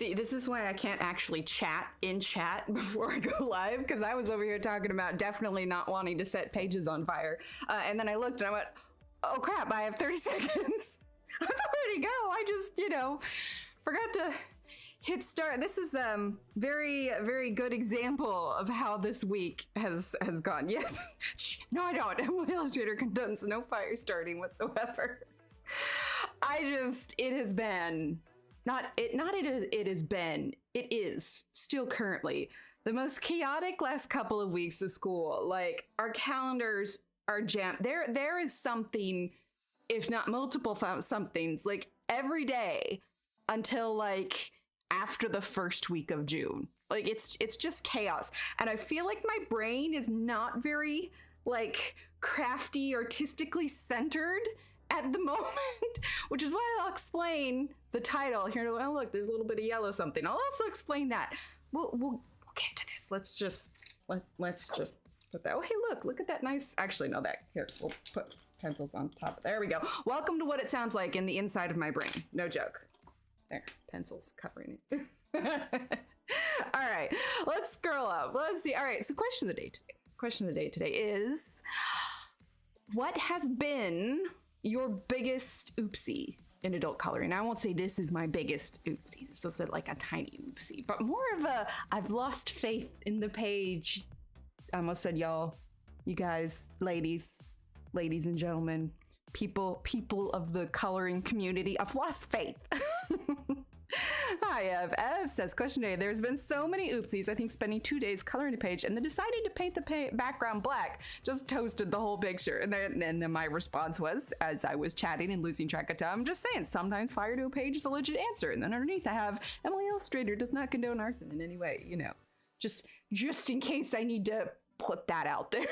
See, this is why I can't actually chat in chat before I go live, because I was over here talking about definitely not wanting to set pages on fire. And then I looked and I went, oh crap, I have 30 seconds. I was ready to go. I just, forgot to hit start. This is very, very good example of how this week has gone. Yes. No, I don't. My Illustrator condones no fire starting whatsoever. It has been, it is still currently the most chaotic last couple of weeks of school. Like, our calendars are jammed. There is something, if not multiple somethings, like every day until like after the first week of June. Like, it's just chaos. And I feel like my brain is not very like crafty, artistically centered at the moment, which is why I'll explain the title here. Oh, look, there's a little bit of yellow something. I'll also explain that. We'll get to this. Let's just put that. Oh, hey, look at that nice. Actually, no, that here. We'll put pencils on top. There we go. Welcome to what it sounds like in the inside of my brain. No joke. There, pencils covering it. All right, let's scroll up. Let's see. All right, so question of the day today. Question of the day today is, what has been your biggest oopsie in adult coloring? I won't say this is my biggest oopsie. This is like a tiny oopsie, but more of a, I've lost faith in the page. I almost said y'all, you guys, ladies and gentlemen, people of the coloring community. I've lost faith. Hi, Ev says, question today. There's been so many oopsies. I think spending 2 days coloring the page and then deciding to paint the background black just toasted the whole picture. And then my response was, as I was chatting and losing track of time, I'm just saying, sometimes fire to a page is a legit answer. And then underneath I have, Emily Illustrator does not condone arson in any way, just in case I need to put that out there.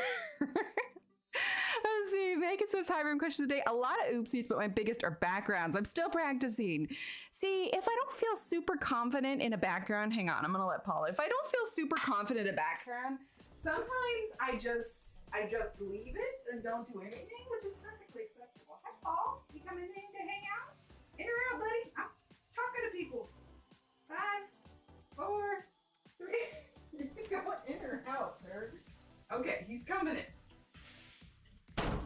Let's see. Megan says, hi, everyone. Question of the day. A lot of oopsies, but my biggest are backgrounds. I'm still practicing. See, if I don't feel super confident in a background, hang on, I'm going to let Paula. If I don't feel super confident in a background, sometimes I just leave it and don't do anything, which is perfectly acceptable. Hi, Paul. You coming in to hang out? In or out, buddy? I'm talking to people. 5, 4, 3. You're going in or out, sir. Okay, he's coming in.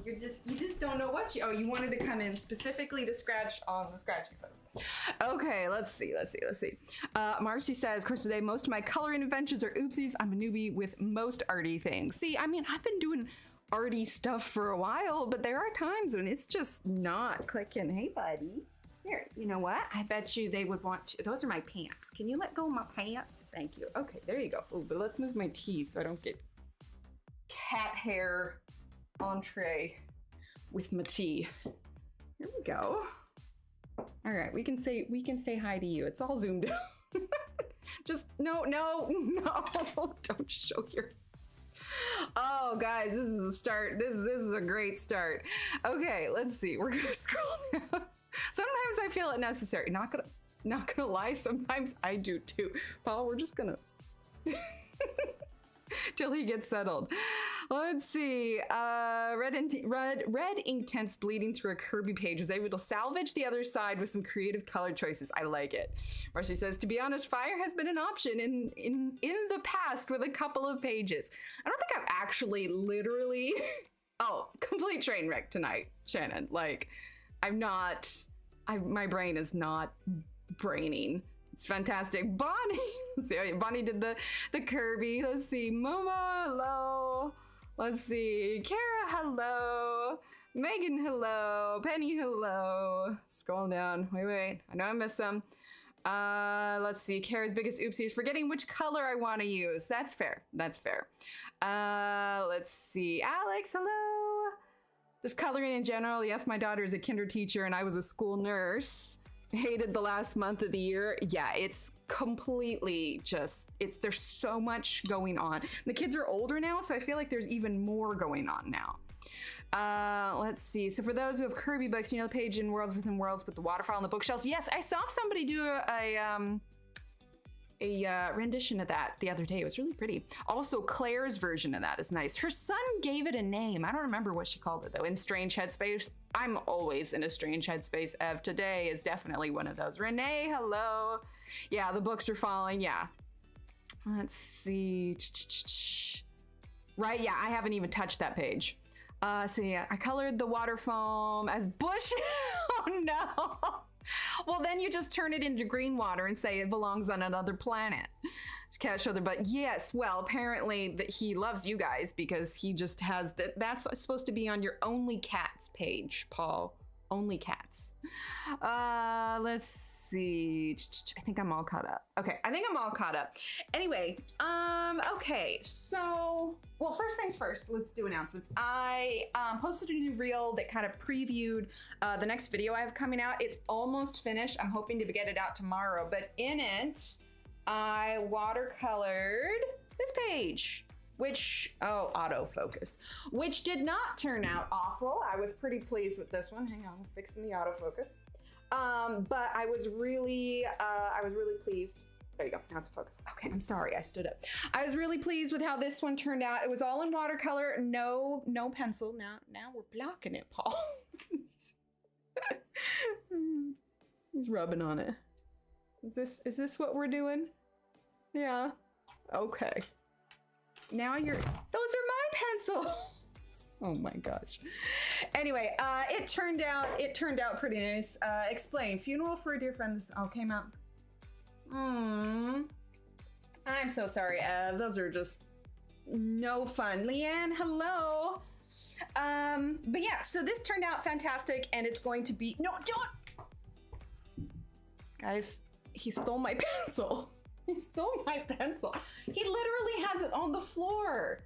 You just don't know what you wanted to come in specifically to scratch on the scratching post. Okay, let's see. Marcy says, question today, most of my coloring adventures are oopsies. I'm a newbie with most arty things. See, I mean, I've been doing arty stuff for a while, but there are times when it's just not clicking. Hey, buddy. Here, you know what? I bet you they would want to. Those are my pants. Can you let go of my pants? Thank you. Okay, there you go. Oh, but let's move my tea so I don't get cat hair entree with my tea. Here we go. All right, we can say hi to you. It's all zoomed out. Just no, don't show your. Oh, guys, this is a start. This is a great start. Okay, let's see. We're gonna scroll down. Sometimes I feel it necessary. Not gonna lie. Sometimes I do too. Paul, we're just gonna. Till he gets settled. Let's see. Red ink tents bleeding through a Kirby page was able to salvage the other side with some creative color choices. I like it. Marcy says, to be honest, fire has been an option in the past with a couple of pages. I don't think I've actually literally. Oh, complete train wreck tonight, Shannon. Like, my brain is not braining. It's fantastic. Bonnie, let's see, Bonnie did the Kirby. Let's see, Momo, hello. Let's see, Kara, hello. Megan, hello. Penny, hello. Scroll down. Wait. I know I missed some. Let's see, Kara's biggest oopsie is forgetting which color I want to use. That's fair. Let's see, Alex, hello. Just coloring in general. Yes, my daughter is a kinder teacher and I was a school nurse. Hated the last month of the year. Yeah, it's completely there's so much going on. The kids are older now, so I feel like there's even more going on now. Let's see. So for those who have Kirby books, the page in Worlds Within Worlds with the waterfall on the bookshelves. Yes, I saw somebody do a rendition of that the other day. It was really pretty. Also, Claire's version of that is nice. Her son gave it a name. I don't remember what she called it though. In Strange Headspace. I'm always in a strange headspace. Ev, today is definitely one of those. Renee, hello. Yeah, the books are falling. Yeah. Let's see. Right, yeah, I haven't even touched that page. So yeah, I colored the water foam as bush. Oh no. Well, then you just turn it into green water and say it belongs on another planet. Can't show them, but yes, well, apparently that he loves you guys because he just has that. That's supposed to be on your Only Cats page, Paul. Only Cats. Let's see. I think I'm all caught up. Okay, I think I'm all caught up. Anyway, okay, so, well, first things first, let's do announcements. I posted a new reel that kind of previewed the next video I have coming out. It's almost finished. I'm hoping to get it out tomorrow, but in it, I watercolored this page. Which, oh, autofocus, which did not turn out awful. I was pretty pleased with this one. Hang on, fixing the autofocus. But I was really pleased. There you go, now it's focused. Okay, I'm sorry, I stood up. I was really pleased with how this one turned out. It was all in watercolor, no pencil. Now we're blocking it, Paul. He's rubbing on it. Is this what we're doing? Yeah, okay. Now those are my pencils. Oh my gosh. Anyway, it turned out pretty nice. Explain. Funeral for a dear friend. This all came out. I'm so sorry, Ev. Those are just no fun. Leanne, hello. But yeah, so this turned out fantastic, and it's going to be, no, don't. Guys, he stole my pencil. He stole my pencil. He literally has it on the floor.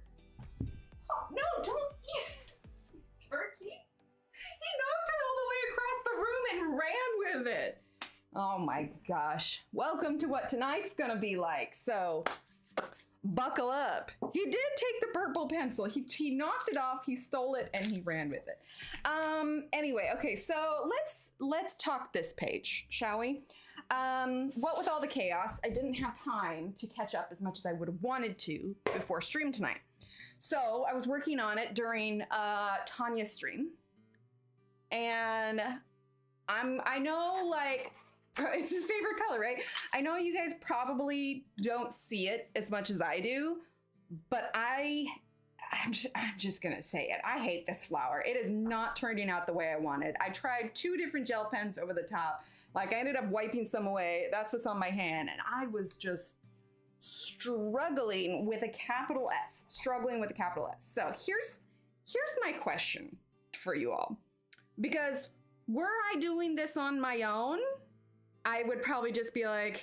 Oh, no, don't. Turkey. He knocked it all the way across the room and ran with it. Oh my gosh. Welcome to what tonight's gonna be like. So buckle up. He did take the purple pencil. He knocked it off, he stole it, and he ran with it. Anyway, okay, so let's talk this page, shall we? What with all the chaos, I didn't have time to catch up as much as I would have wanted to before stream tonight. So I was working on it during Tanya's stream. And I know, like, it's his favorite color, right? I know you guys probably don't see it as much as I do, but I'm just gonna say it. I hate this flower. It is not turning out the way I wanted. I tried 2 different gel pens over the top. Like, I ended up wiping some away. That's what's on my hand. And I was just struggling with a capital S. So here's my question for you all. Because were I doing this on my own, I would probably just be like,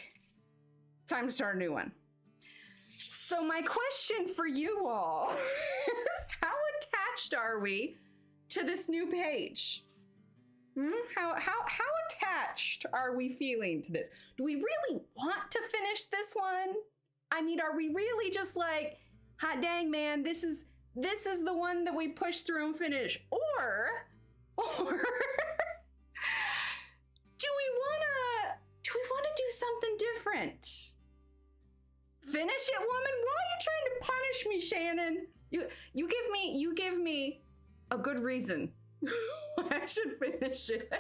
it's time to start a new one. So my question for you all is, how attached are we to this new page? How attached are we feeling to this? Do we really want to finish this one? I mean, are we really just like, hot dang man, this is the one that we push through and finish? Or do we wanna do something different? Finish it, woman? Why are you trying to punish me, Shannon? You give me a good reason why I should finish it.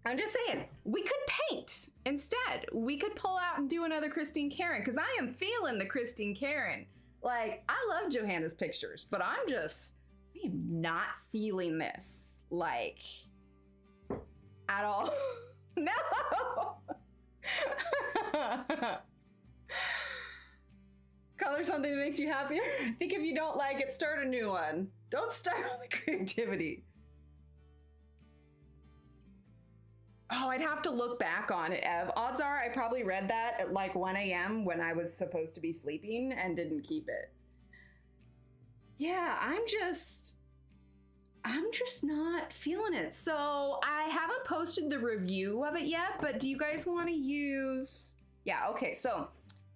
I'm just saying, we could paint instead. We could pull out and do another Christine Karen, because I am feeling the Christine Karen. Like, I love Johanna's pictures, but I am not feeling this, like, at all. No! Color something that makes you happier. I think if you don't like it, start a new one. Don't start on the creativity. Oh, I'd have to look back on it, Ev. Odds are I probably read that at like 1 a.m. when I was supposed to be sleeping and didn't keep it. Yeah, I'm just not feeling it. So I haven't posted the review of it yet, but do you guys want to use... Yeah, okay, so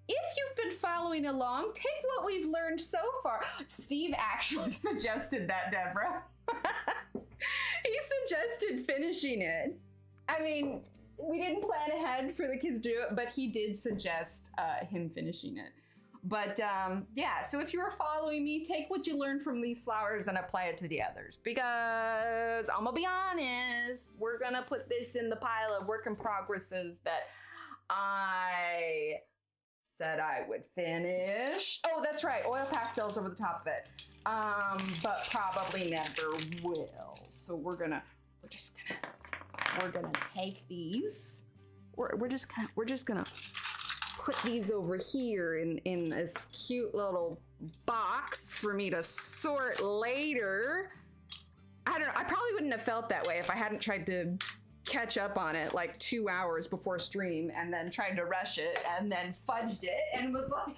if you've been following along, take what we've learned so far. Steve actually suggested that, Deborah. He suggested finishing it. I mean, we didn't plan ahead for the kids to do it, but he did suggest him finishing it. But yeah, so if you were following me, take what you learned from these flowers and apply it to the others. Because I'm gonna be honest, we're gonna put this in the pile of work in progresses that I said I would finish. Oh, that's right, oil pastels over the top of it. But probably never will. So we're gonna take these. We're just gonna put these over here in this cute little box for me to sort later. I don't know, I probably wouldn't have felt that way if I hadn't tried to catch up on it like 2 hours before stream and then tried to rush it and then fudged it and was like,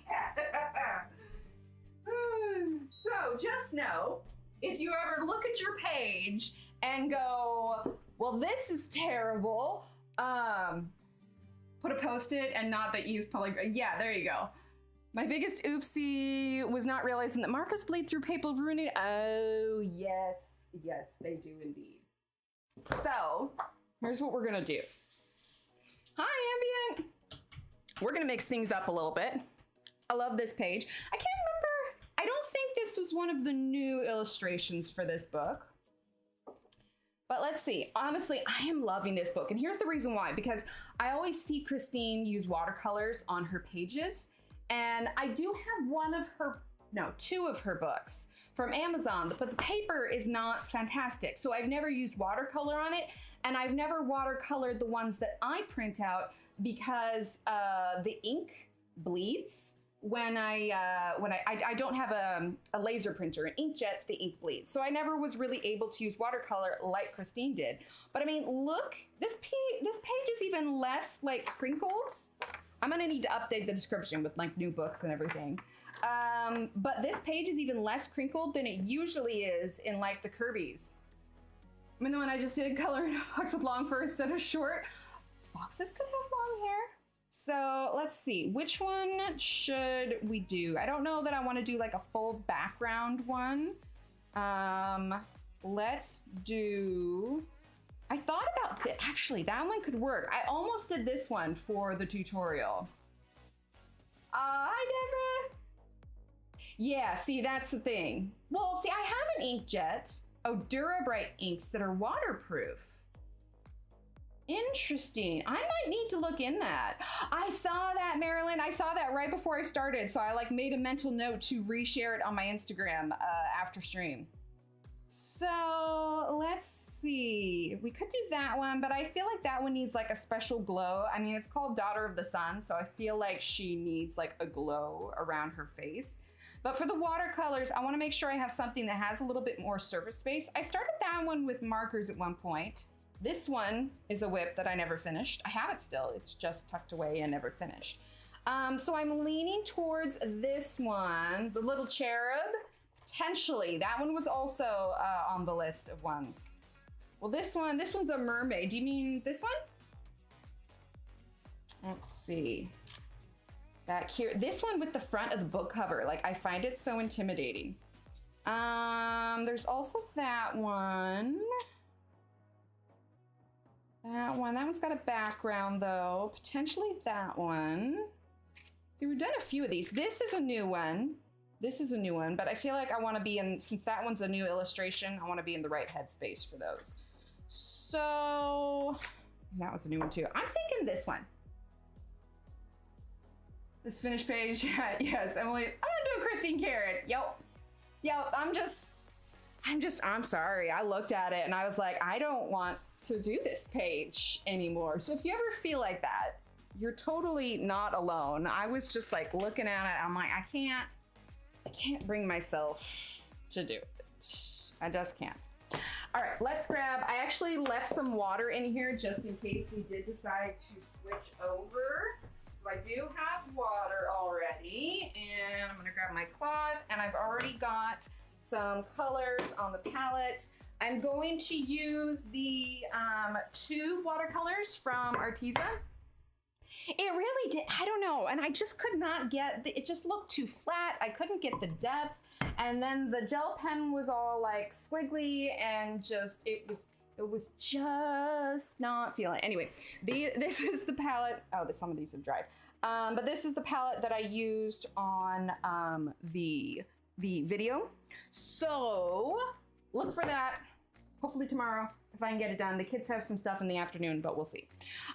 so just know, if you ever look at your page and go, well, this is terrible, put a post-it and not that use polychromos. Yeah, there you go. My biggest oopsie was not realizing that markers bleed through paper ruining. Oh, yes, they do indeed. So, here's what we're gonna do. Hi, Ambient. We're gonna mix things up a little bit. I love this page. I can't remember, I don't think this was one of the new illustrations for this book. But let's see, honestly, I am loving this book. And here's the reason why, because I always see Christine use watercolors on her pages. And I do have two of her books from Amazon, but the paper is not fantastic. So I've never used watercolor on it. And I've never watercolored the ones that I print out because the ink bleeds when I don't have a laser printer, an inkjet, the ink bleeds. So I never was really able to use watercolor like Christine did. But I mean, look, this page is even less like crinkled. I'm gonna need to update the description with like new books and everything. But this page is even less crinkled than it usually is in like the Kirby's. I mean, the one I just did color in a box with long fur instead of short. Boxes could have long hair. So let's see, which one should we do? I don't know that I want to do like a full background one. Let's do, I thought about that, actually that one could work. I almost did this one for the tutorial. Hi Deborah. Yeah, see, that's the thing. Well, see, I have an inkjet. Oh, Durabright inks that are waterproof. Interesting. I might need to look in that. I saw that, Marilyn. I saw that right before I started. So I like made a mental note to reshare it on my Instagram after stream. So let's see. We could do that one, but I feel like that one needs like a special glow. I mean, it's called Daughter of the Sun. So I feel like she needs like a glow around her face. But for the watercolors, I want to make sure I have something that has a little bit more surface space. I started that one with markers at one point. This one is a whip that I never finished. I have it still, it's just tucked away and never finished. So I'm leaning towards this one, the little cherub. Potentially, that one was also on the list of ones. Well, this one's a mermaid. Do you mean this one? Let's see. Back here, this one with the front of the book cover, like I find it so intimidating. There's also that one. That one's got a background though. Potentially that one. See, we've done a few of these. This is a new one. This is a new one, but I feel like I want to be in, since that one's a new illustration, I want to be in the right headspace for those. So that was a new one too. I'm thinking this one. This finished page, yes, Emily. I'm gonna do a Christine Carrot. Yep. I'm sorry. I looked at it and I was like, I don't want to do this page anymore. So if you ever feel like that, you're totally not alone. I was just like looking at it. I'm like, I can't bring myself to do it. I just can't. All right, let's grab, I actually left some water in here just in case we did decide to switch over. So I do have water already, and I'm gonna grab my cloth, and I've already got some colors on the palette. I'm going to use the two watercolors from Arteza. It really did, I don't know, and I just could not get, it just looked too flat. I couldn't get the depth, and then the gel pen was all like squiggly, and just, it It was just not feeling. Anyway, this is the palette. Oh, some of these have dried. But this is the palette that I used on the video. So look for that. Hopefully tomorrow, if I can get it done. The kids have some stuff in the afternoon, but we'll see.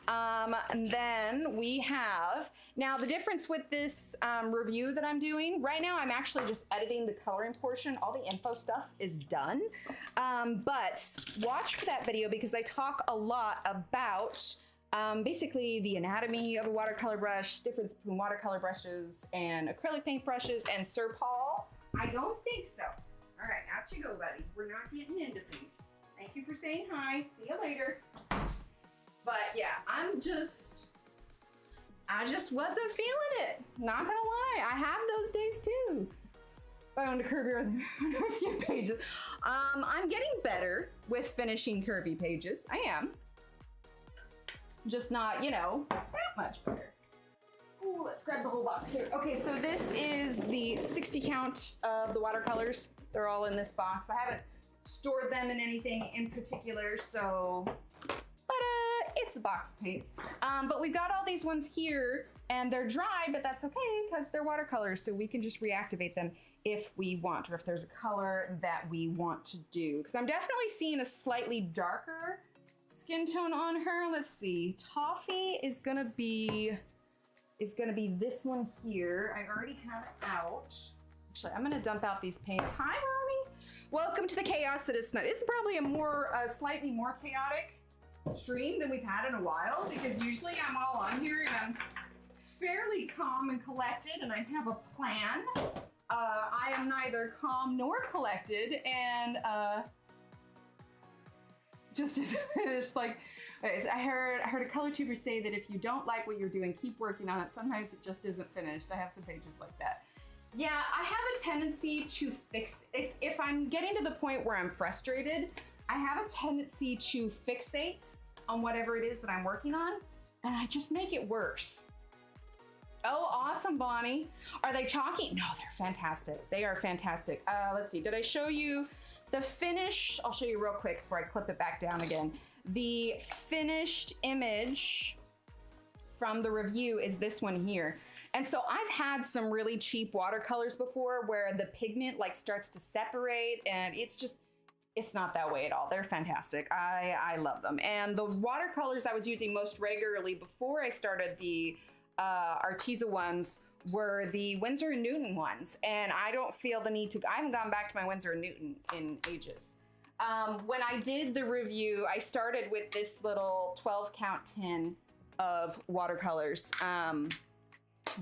And then we have, now the difference with this review that I'm doing, right now I'm actually just editing the coloring portion. All the info stuff is done. But watch for that video because I talk a lot about basically the anatomy of a watercolor brush, difference between watercolor brushes and acrylic paint brushes. And Sir Paul, I don't think so. All right, out you go, buddy. We're not getting into things. Thank you for saying hi. See you later. But yeah, I just wasn't feeling it. Not gonna lie, I have those days too. I owned a curvy a few pages. I'm getting better with finishing curvy pages. I am. Just not, you know, that much better. Ooh, let's grab the whole box here. Okay, so this is the 60 count of the watercolors. They're all in this box. I haven't stored them in anything in particular, so, but it's box paints. But we've got all these ones here and they're dry, but that's okay because they're watercolors, so we can just reactivate them if we want, or if there's a color that we want to do. Because I'm definitely seeing a slightly darker skin tone on her. Let's see, Toffee is gonna be this one here. I already have it out. Actually, I'm gonna dump out these paints. Hi, Ronnie. Welcome to the chaos that is tonight. This is probably a slightly more chaotic stream than we've had in a while, because usually I'm all on here and I'm fairly calm and collected and I have a plan. I am neither calm nor collected, and just as finished. Like, I heard a color tuber say that if you don't like what you're doing, keep working on it. Sometimes it just isn't finished. I have some pages like that. Yeah, I have a tendency to fix, if I'm getting to the point where I'm frustrated, I have a tendency to fixate on whatever it is that I'm working on, and I just make it worse. Oh, awesome, Bonnie. Are they chalky? No, they're fantastic. They are fantastic. Let's see, did I show you the finish? I'll show you real quick before I clip it back down again. The finished image from the review is this one here. And so I've had some really cheap watercolors before where the pigment like starts to separate, and it's not that way at all. They're fantastic. I love them. And the watercolors I was using most regularly before I started the Arteza ones were the Winsor & Newton ones. And I don't feel the need to, I haven't gone back to my Winsor & Newton in ages. When I did the review, I started with this little 12 count tin of watercolors.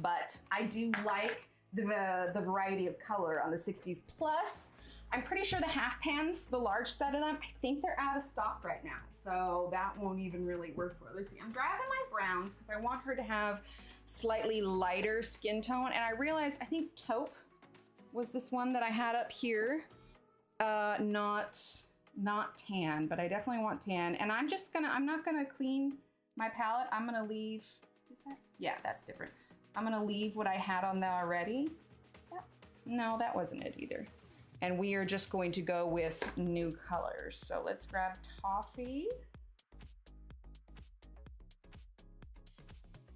But I do like the variety of color on the 60s. Plus, I'm pretty sure the half pans, the large set of them, I think they're out of stock right now. So that won't even really work for it. Let's see, I'm grabbing my browns because I want her to have slightly lighter skin tone. And I realized, I think taupe was this one that I had up here. Not tan, but I definitely want tan. And I'm not gonna clean my palette. I'm gonna leave, is that? Yeah, that's different. I'm gonna leave what I had on there already. Yep. No, that wasn't it either. And we are just going to go with new colors. So let's grab Toffee.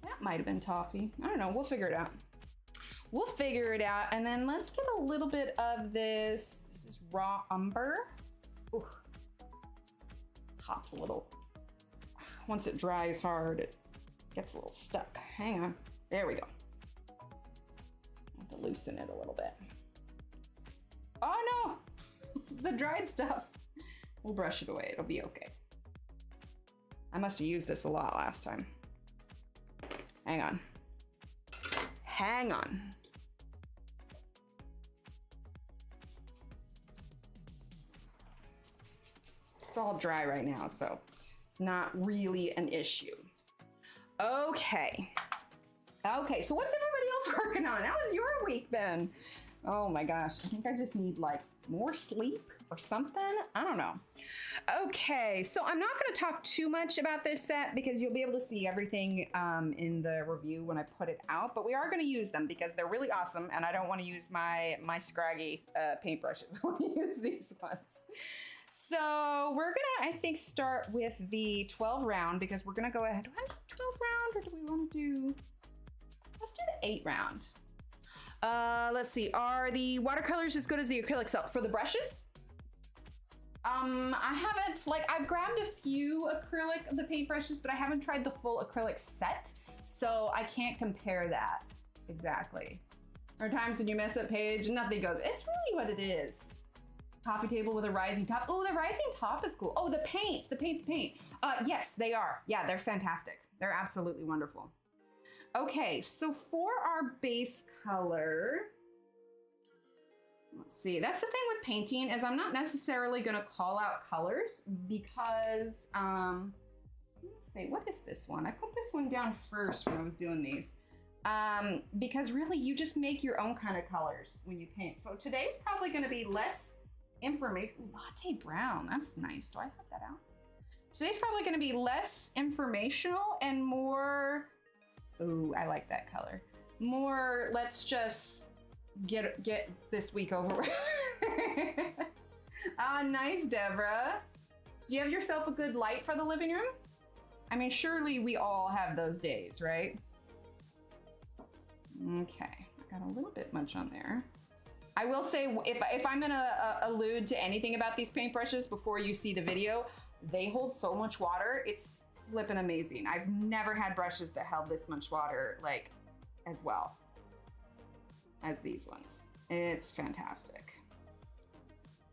That might have been Toffee. I don't know, we'll figure it out. We'll figure it out. And then let's get a little bit of this. This is Raw Umber. Ooh. Hopped a little. Once it dries hard, it gets a little stuck. Hang on. There we go. I have to loosen it a little bit. Oh no, it's the dried stuff. We'll brush it away, it'll be okay. I must have used this a lot last time. Hang on. Hang on. It's all dry right now, so it's not really an issue. Okay. Okay, so what's everybody else working on? How was your week then? Oh my gosh, I think I just need like more sleep or something. I don't know. Okay, so I'm not gonna talk too much about this set because you'll be able to see everything in the review when I put it out, but we are gonna use them because they're really awesome, and I don't wanna use my scraggy paintbrushes. I wanna use these ones. So we're gonna, I think, start with the 12 round because we're gonna go ahead. Do we want to do 12 round or do we want to do, let's do the 8 round. Let's see, are the watercolors as good as the acrylics up for the brushes? I haven't, like, I've grabbed a few acrylic of the paintbrushes, but I haven't tried the full acrylic set, so I can't compare that exactly. There are times when you mess up page and nothing goes. It's really what it is. Coffee table with a rising top. Oh, the rising top is cool. Oh, the paint. Yes, they are. Yeah, they're fantastic. They're absolutely wonderful. Okay, so for our base color, let's see. That's the thing with painting is I'm not necessarily going to call out colors because, let's see, what is this one? I put this one down first when I was doing these. Because really you just make your own kind of colors when you paint. So today's probably going to be less information. Latte brown, that's nice. Do I have that out? Today's probably going to be less informational and more, ooh, I like that color. More, let's just get this week over with. Ah, nice, Deborah. Do you have yourself a good light for the living room? I mean, surely we all have those days, right? Okay, I got a little bit much on there. I will say, if I'm gonna allude to anything about these paintbrushes before you see the video, they hold so much water. It's flippin' amazing. I've never had brushes that held this much water, like, as well as these ones. It's fantastic.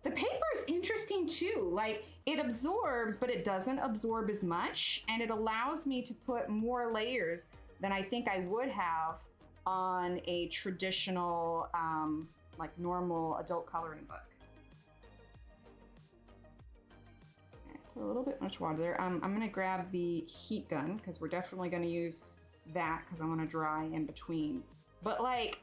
The paper is interesting too. Like, it absorbs, but it doesn't absorb as much, and it allows me to put more layers than I think I would have on a traditional, like normal adult coloring book. Okay, put a little bit much water there. I'm gonna grab the heat gun because we're definitely gonna use that because I want to dry in between. But like,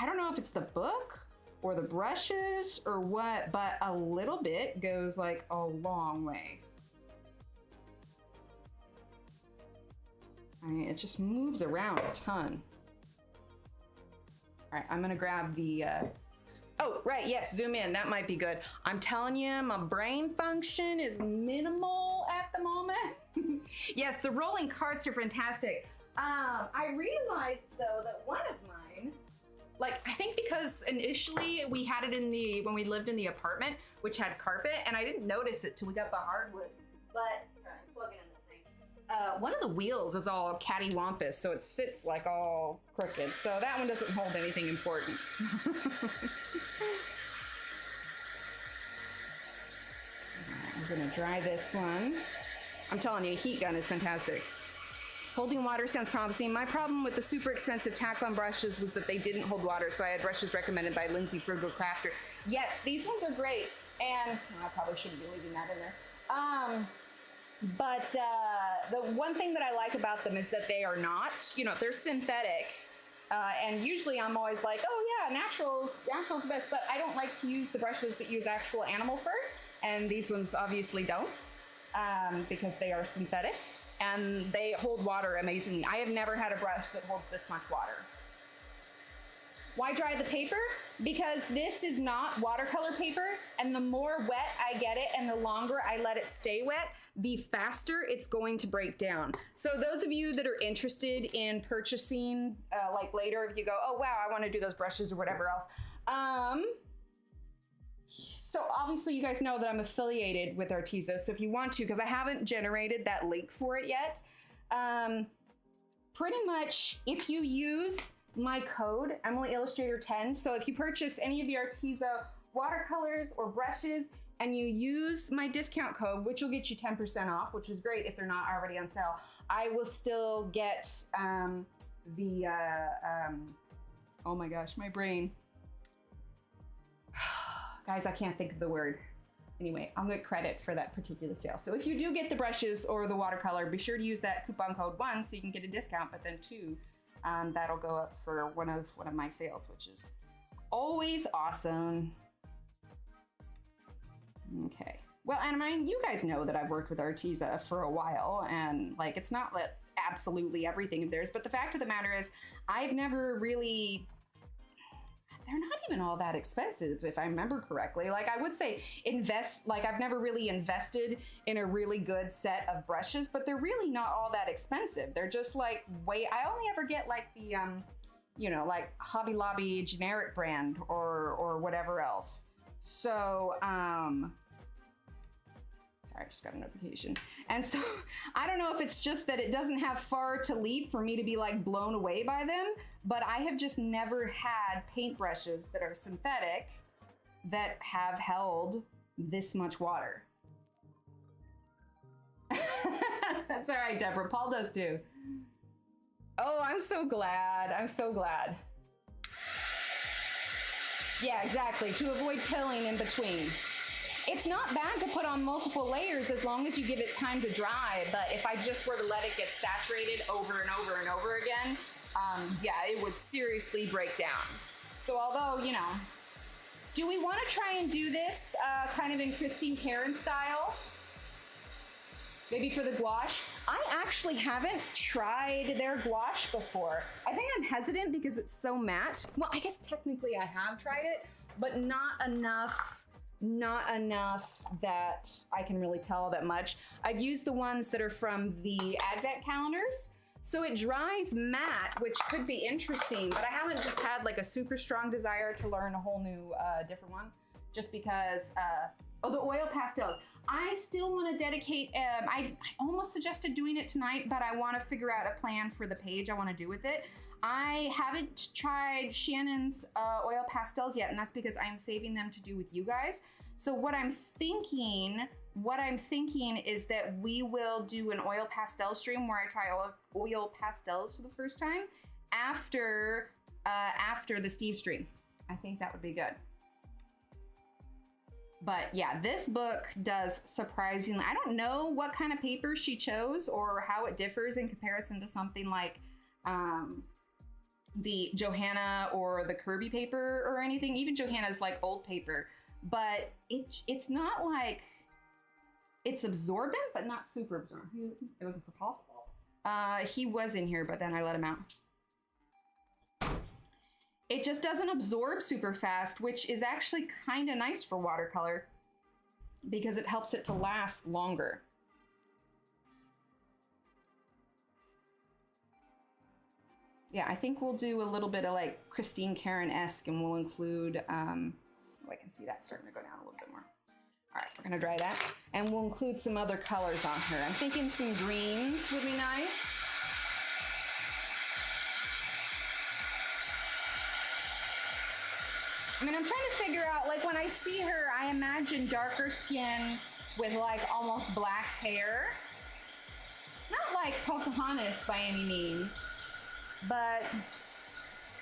I don't know if it's the book or the brushes or what, but a little bit goes like a long way. I mean, it just moves around a ton. All right, I'm gonna grab the, oh, right, yes, zoom in, that might be good. I'm telling you, my brain function is minimal at the moment. Yes, the rolling carts are fantastic. I realized though that one of mine, like, I think because initially we had it in the, when we lived in the apartment, which had carpet, and I didn't notice it till we got the hardwood, but, sorry, I'm plugging in the thing. One of the wheels is all cattywampus, so it sits like all crooked. So that one doesn't hold anything important. I'm gonna dry this one. I'm telling you, heat gun is fantastic. Holding water sounds promising. My problem with the super expensive Taklon brushes was that they didn't hold water, so I had brushes recommended by Lindsay Frugal Crafter. Yes, these ones are great, and I probably shouldn't be leaving that in there. But the one thing that I like about them is that they are not, you know, they're synthetic. And usually I'm always like, oh yeah, natural's the best, but I don't like to use the brushes that use actual animal fur. And these ones obviously don't, because they are synthetic and they hold water amazingly. I have never had a brush that holds this much water. Why dry the paper? Because this is not watercolor paper, and the more wet I get it and the longer I let it stay wet, the faster it's going to break down. So those of you that are interested in purchasing, like later, if you go, oh wow, I want to do those brushes or whatever else. So obviously you guys know that I'm affiliated with Arteza, so if you want to, because I haven't generated that link for it yet, pretty much if you use my code, Emily Illustrator 10. So if you purchase any of the Arteza watercolors or brushes and you use my discount code, which will get you 10% off, which is great if they're not already on sale, I will still get oh my gosh, my brain. Guys, I can't think of the word. Anyway, I'll get credit for that particular sale. So if you do get the brushes or the watercolor, be sure to use that coupon code 1 so you can get a discount, but then 2, that'll go up for one of my sales, which is always awesome. Okay. Well, and I mean, you guys know that I've worked with Arteza for a while, and like, it's not like absolutely everything of theirs, but the fact of the matter is I've never really, they're not even all that expensive, if I remember correctly. Like, I would say invest, like, I've never really invested in a really good set of brushes, but they're really not all that expensive. They're just like I only ever get like the, you know, like Hobby Lobby generic brand or whatever else. So, sorry, I just got a notification. And so I don't know if it's just that it doesn't have far to leap for me to be like blown away by them, but I have just never had paintbrushes that are synthetic that have held this much water. That's all right, Deborah. Paul does too. Oh, I'm so glad. I'm so glad. Yeah, exactly. To avoid pilling in between. It's not bad to put on multiple layers as long as you give it time to dry, but if I just were to let it get saturated over and over and over again, yeah, it would seriously break down. So although, you know, do we want to try and do this kind of in Christine Karen style? Maybe for the gouache? I actually haven't tried their gouache before. I think I'm hesitant because it's so matte. Well, I guess technically I have tried it, but not enough that I can really tell that much. I've used the ones that are from the advent calendars. So it dries matte, which could be interesting, but I haven't just had like a super strong desire to learn a whole new different one, just because, oh, the oil pastels. I still want to dedicate, I almost suggested doing it tonight, but I want to figure out a plan for the page I want to do with it. I haven't tried Shannon's oil pastels yet, and that's because I'm saving them to do with you guys. So what I'm thinking is that we will do an oil pastel stream where I try oil pastels for the first time after the Steve stream. I think that would be good. But yeah, this book does surprisingly, I don't know what kind of paper she chose or how it differs in comparison to something like the Johanna or the Kirby paper or anything. Even Johanna's like old paper, but it's not like, it's absorbent, but not super absorbent. Are you looking for Paul? He was in here, but then I let him out. It just doesn't absorb super fast, which is actually kind of nice for watercolor because it helps it to last longer. Yeah, I think we'll do a little bit of like Christine Karen-esque, and we'll include, oh, I can see that starting to go down a little bit more. All right, we're gonna dry that. And we'll include some other colors on her. I'm thinking some greens would be nice. I mean, I'm trying to figure out, like when I see her, I imagine darker skin with like almost black hair. Not like Pocahontas by any means, but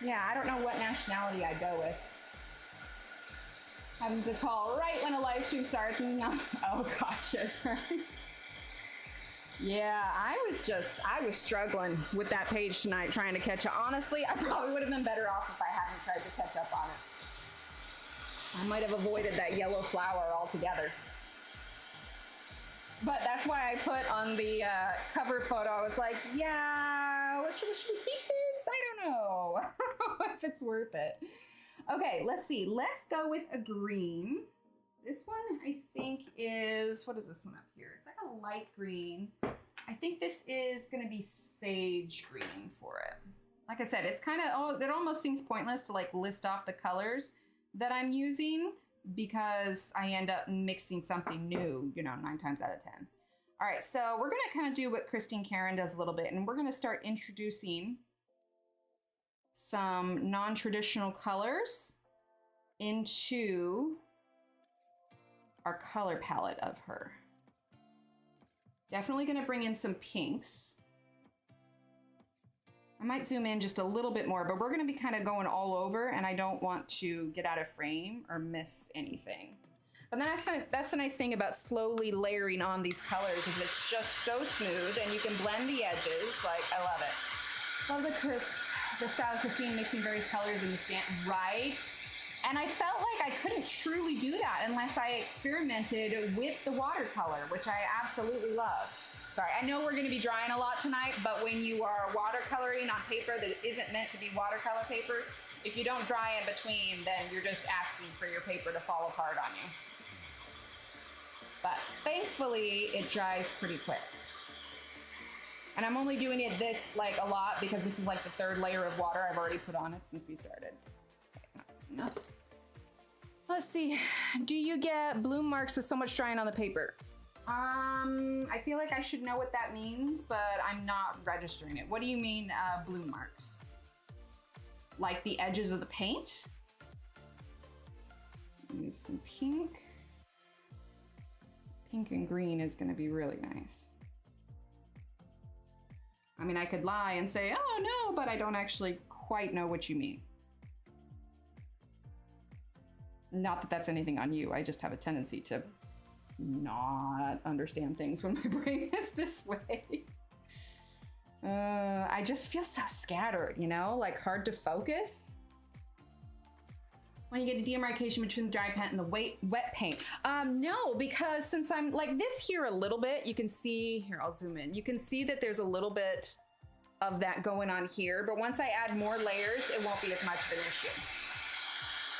yeah, I don't know what nationality I'd go with. Having to call right when a live stream starts and oh, gotcha. Yeah, I was struggling with that page tonight trying to catch up. Honestly, I probably would have been better off if I hadn't tried to catch up on it. I might have avoided that yellow flower altogether. But that's why I put on the cover photo, I was like, yeah, should we keep this? I don't know if it's worth it. Okay, let's see. Let's go with a green. This one, I think is, what is this one up here? It's like a light green. I think this is gonna be sage green for it. Like I said, it's kind of, oh, it almost seems pointless to like list off the colors that I'm using because I end up mixing something new, you know, 9 times out of 10. All right, so we're gonna kind of do what Christine Karen does a little bit, and we're gonna start introducing some non-traditional colors into our color palette of her. Definitely gonna bring in some pinks. I might zoom in just a little bit more, but we're gonna be kind of going all over, and I don't want to get out of frame or miss anything. But then that's the nice thing about slowly layering on these colors is it's just so smooth, and you can blend the edges. Like, I love it. Love the style of Christine mixing various colors in the stand, right? And I felt like I couldn't truly do that unless I experimented with the watercolor, which I absolutely love. Sorry, I know we're gonna be drying a lot tonight, but when you are watercoloring on paper that isn't meant to be watercolor paper, If you don't dry in between, then you're just asking for your paper to fall apart on you. But thankfully, it dries pretty quick. And I'm only doing it this like a lot because this is like the third layer of water I've already put on it since we started. Okay, that's good enough. Let's see. Do you get bloom marks with so much drying on the paper? I feel like I should know what that means, but I'm not registering it. What do you mean, bloom marks? Like the edges of the paint? Use some pink. Pink and green is gonna be really nice. I mean, I could lie and say, oh no, but I don't actually quite know what you mean. Not that that's anything on you, I just have a tendency to not understand things when my brain is this way. I just feel so scattered, you know, like hard to focus. When you get a demarcation between the dry paint and the wet paint. No, because since I'm like this here a little bit, you can see, here I'll zoom in. You can see that there's a little bit of that going on here, but once I add more layers, it won't be as much of an issue.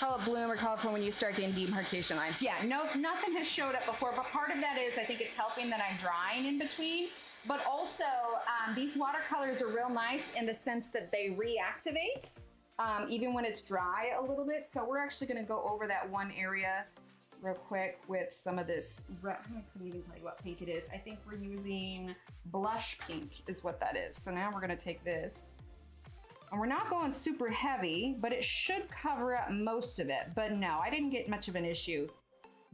Call it bloom or colorful when you start getting demarcation lines. Yeah, no, nothing has showed up before, but part of that is I think it's helping that I'm drying in between. But also, these watercolors are real nice in the sense that they reactivate even when it's dry a little bit. So we're actually gonna go over that one area real quick with some of this. I couldn't even tell you what pink it is. I think we're using blush pink is what that is. So now we're gonna take this. And we're not going super heavy, but it should cover up most of it. But no, I didn't get much of an issue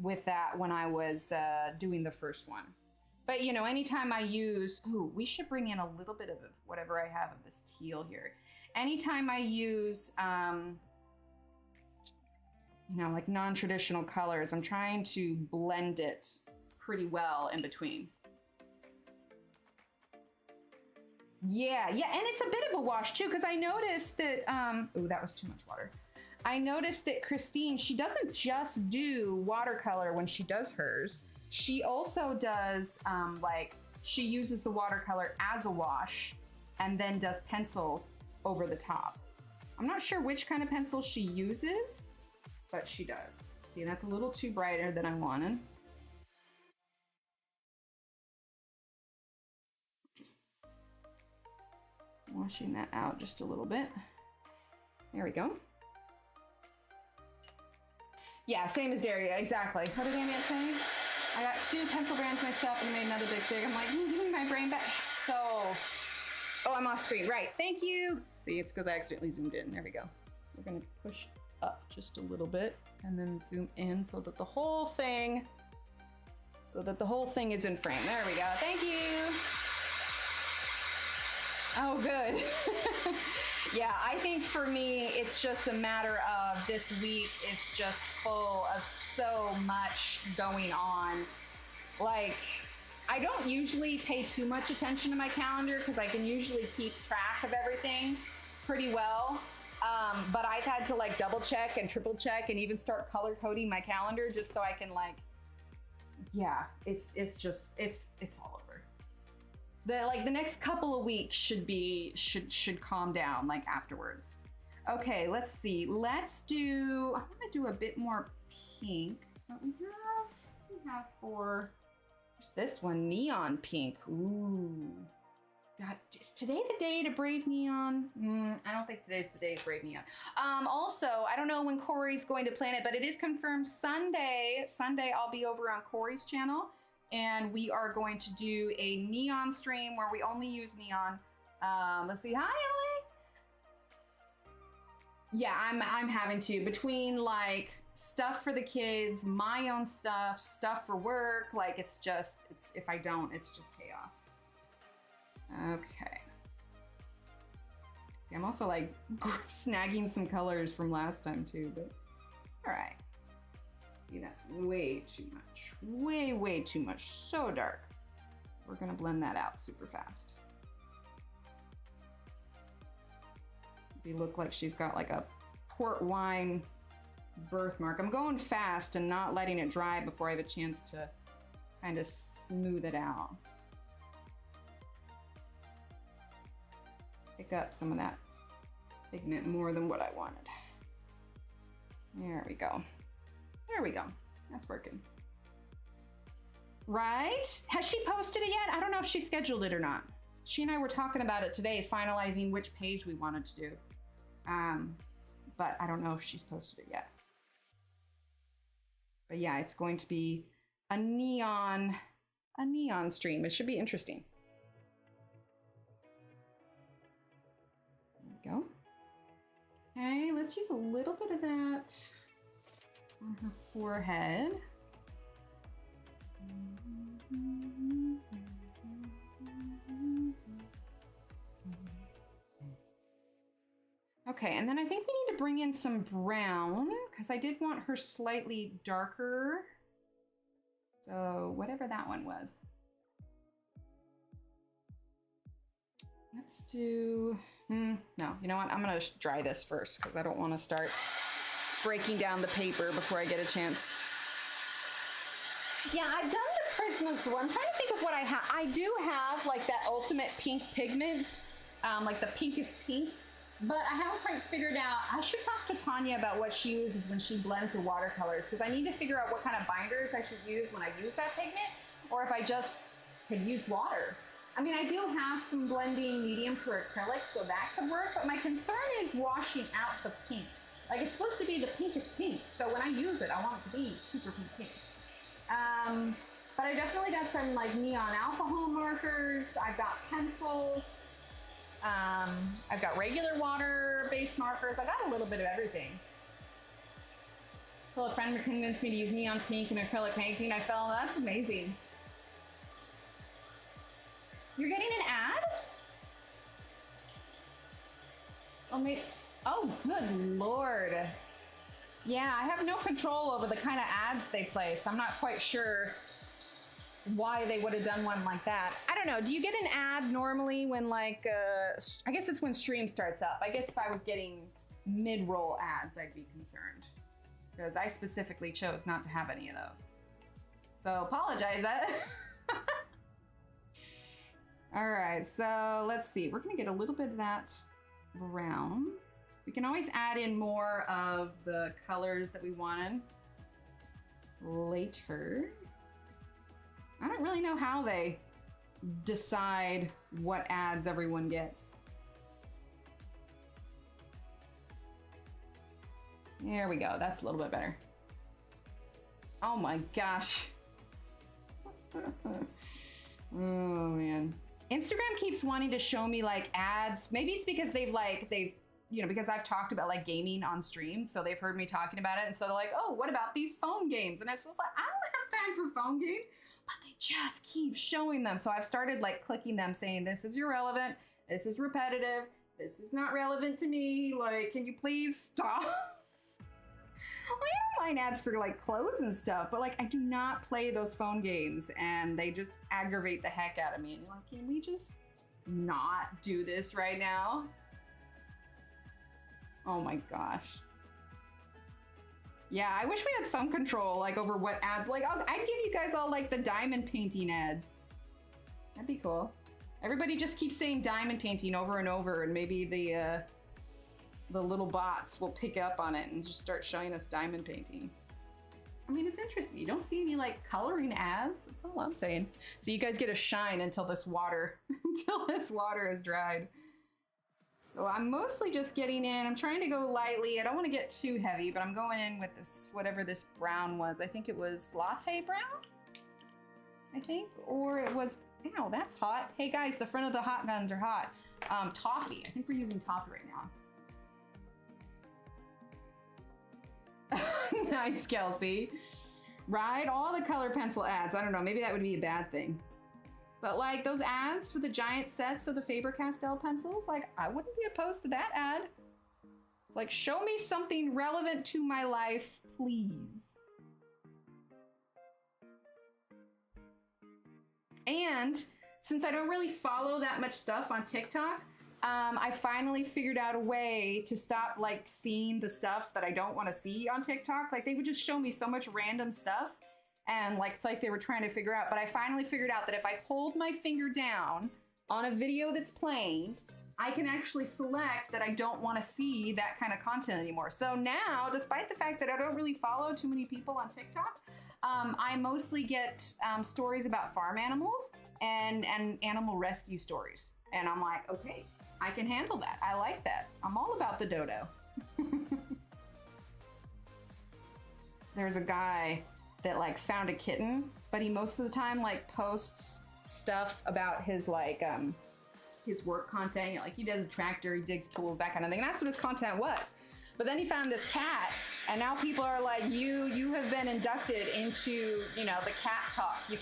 with that when I was doing the first one. But you know, anytime I use, ooh, we should bring in a little bit of whatever I have of this teal here. Anytime I use, you know, like non-traditional colors, I'm trying to blend it pretty well in between. Yeah, and it's a bit of a wash too, because I noticed that, oh, that was too much water. I noticed that Christine, she doesn't just do watercolor when she does hers. She also does, like, she uses the watercolor as a wash and then does pencil over the top. I'm not sure which kind of pencil she uses, but she does. See, that's a little too brighter than I wanted. Washing that out just a little bit. There we go. Yeah, same as Daria, exactly. What did Amy say? I got 2 pencil brands myself and made another big thing. I'm like, give me my brain back. So, oh, I'm off screen. Right, thank you. See, it's because I accidentally zoomed in. There we go. We're gonna push up just a little bit and then zoom in so that the whole thing is in frame. There we go. Thank you. Oh, good. Yeah, I think for me, it's just a matter of this week is just full of so much going on. Like, I don't usually pay too much attention to my calendar because I can usually keep track of everything pretty well. But I've had to like double check and triple check and even start color coding my calendar just so I can like, yeah, it's all over. The next couple of weeks should calm down like afterwards. Okay, let's see. I'm gonna do a bit more pink. What we have for this one, neon pink. Ooh. God, is today the day to brave neon? I don't think today's the day to brave neon. Also, I don't know when Corey's going to plan it, but it is confirmed Sunday. Sunday, I'll be over on Corey's channel, and we are going to do a neon stream where we only use neon. Let's see. Hi, Ellie. Yeah, I'm having to, between like stuff for the kids, my own stuff for work. Like if I don't, it's just chaos. Okay. I'm also like snagging some colors from last time too, but it's all right. See, that's way too much. Way too much. So dark. We're gonna blend that out super fast. They look like she's got like a port wine birthmark. I'm going fast and not letting it dry before I have a chance to kind of smooth it out. Pick up some of that pigment more than what I wanted. There we go. There we go. That's working. Right? Has she posted it yet? I don't know if she scheduled it or not. She and I were talking about it today, finalizing which page we wanted to do. But I don't know if she's posted it yet. But yeah, it's going to be a neon stream. It should be interesting. There we go. Okay, let's use a little bit of that on her forehead. Okay, and then I think we need to bring in some brown because I did want her slightly darker. So whatever that one was. Let's do, no, you know what? I'm gonna dry this first because I don't want to start breaking down the paper before I get a chance. Yeah, I've done the Christmas one. I'm trying to think of what I have. I do have like that ultimate pink pigment, like the pinkest pink, but I haven't quite figured out. I should talk to Tanya about what she uses when she blends her watercolors because I need to figure out what kind of binders I should use when I use that pigment, or if I just could use water. I mean, I do have some blending medium for acrylic, so that could work, but my concern is washing out the pink. Like, it's supposed to be the pinkest pink, so when I use it, I want it to be super pink. But I definitely got some like neon alcohol markers. I've got pencils. I've got regular water-based markers. I got a little bit of everything. So a friend convinced me to use neon pink and acrylic painting. I felt, that's amazing. You're getting an ad? Oh, maybe. Oh, good Lord. Yeah, I have no control over the kind of ads they place. I'm not quite sure why they would have done one like that. I don't know. Do you get an ad normally when like, I guess it's when stream starts up. I guess if I was getting mid-roll ads, I'd be concerned. Because I specifically chose not to have any of those. So apologize. All right, so let's see. We're gonna get a little bit of that brown. We can always add in more of the colors that we wanted later. I don't really know how they decide what ads everyone gets. There we go, that's a little bit better. Oh my gosh. Oh man. Instagram keeps wanting to show me like ads. Maybe it's because they've you know, because I've talked about like gaming on stream, so they've heard me talking about it, and so they're like, oh, what about these phone games? And it's just like, I don't have time for phone games, but they just keep showing them. So I've started like clicking them saying, this is irrelevant, this is repetitive, this is not relevant to me, like, can you please stop? Well, I don't mind ads for like clothes and stuff, but like I do not play those phone games and they just aggravate the heck out of me. And you're like, can we just not do this right now? Oh my gosh. Yeah, I wish we had some control like over what ads, like I'd give you guys all like the diamond painting ads. That'd be cool. Everybody just keeps saying diamond painting over and over, and maybe the little bots will pick up on it and just start showing us diamond painting. I mean, it's interesting. You don't see any like coloring ads. That's all I'm saying. So you guys get a shine until this water, is dried. So I'm mostly just getting in. I'm trying to go lightly. I don't want to get too heavy, but I'm going in with this, whatever this brown was. I think it was latte brown, I think, or it was, ow, that's hot. Hey guys, the front of the hot guns are hot. Toffee. I think we're using toffee right now. Nice, Kelsey. Right? All the color pencil ads. I don't know. Maybe that would be a bad thing. But like those ads for the giant sets of the Faber-Castell pencils, like I wouldn't be opposed to that ad. It's like, show me something relevant to my life, please. And since I don't really follow that much stuff on TikTok, I finally figured out a way to stop like seeing the stuff that I don't want to see on TikTok. Like they would just show me so much random stuff, and like it's like they were trying to figure out, but I finally figured out that if I hold my finger down on a video that's playing, I can actually select that I don't want to see that kind of content anymore. So now, despite the fact that I don't really follow too many people on TikTok, I mostly get stories about farm animals and animal rescue stories. And I'm like, okay, I can handle that. I like that. I'm all about the dodo. There's a guy that like found a kitten, but he most of the time like posts stuff about his like, his work content, like he does a tractor, he digs pools, that kind of thing. And that's what his content was. But then he found this cat, and now people are like, you have been inducted into, you know, the cat talk. You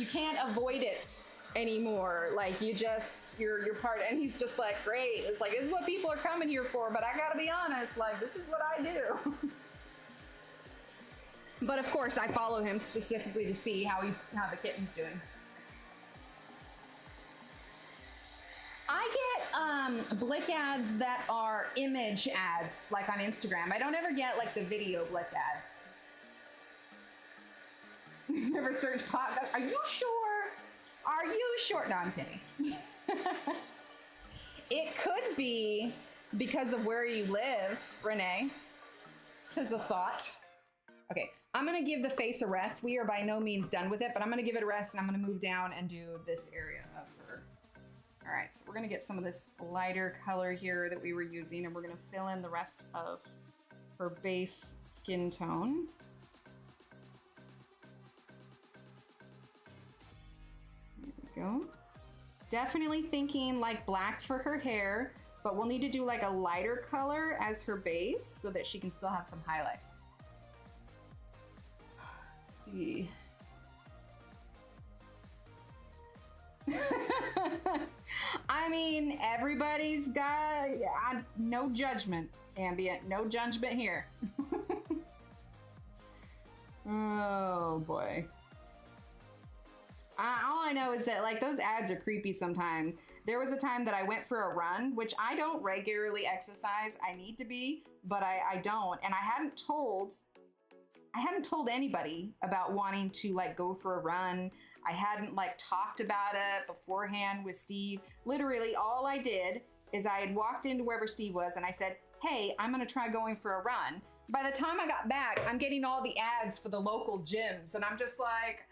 can't avoid it anymore. Like you're part. And he's just like, great. It's like, this is what people are coming here for. But I gotta be honest, like this is what I do. But of course, I follow him specifically to see how the kitten's doing. I get Blick ads that are image ads, like on Instagram. I don't ever get like the video Blick ads. Never search pot. Are you sure? Are you sure? No, I'm kidding. It could be because of where you live, Renee. 'Tis a thought. Okay, I'm gonna give the face a rest. We are by no means done with it, but I'm gonna give it a rest, and I'm gonna move down and do this area of her. All right, so we're gonna get some of this lighter color here that we were using, and we're gonna fill in the rest of her base skin tone. There we go. Definitely thinking like black for her hair, but we'll need to do like a lighter color as her base so that she can still have some highlight. Let's see. I mean, everybody's got, no judgment, Ambient, no judgment here. Oh boy. All I know is that like those ads are creepy sometimes. There was a time that I went for a run, which I don't regularly exercise. I need to be, but I don't. And I hadn't told anybody about wanting to like go for a run. I hadn't like talked about it beforehand with Steve. Literally all I did is I had walked into wherever Steve was and I said, hey, I'm gonna try going for a run. By the time I got back, I'm getting all the ads for the local gyms and I'm just like,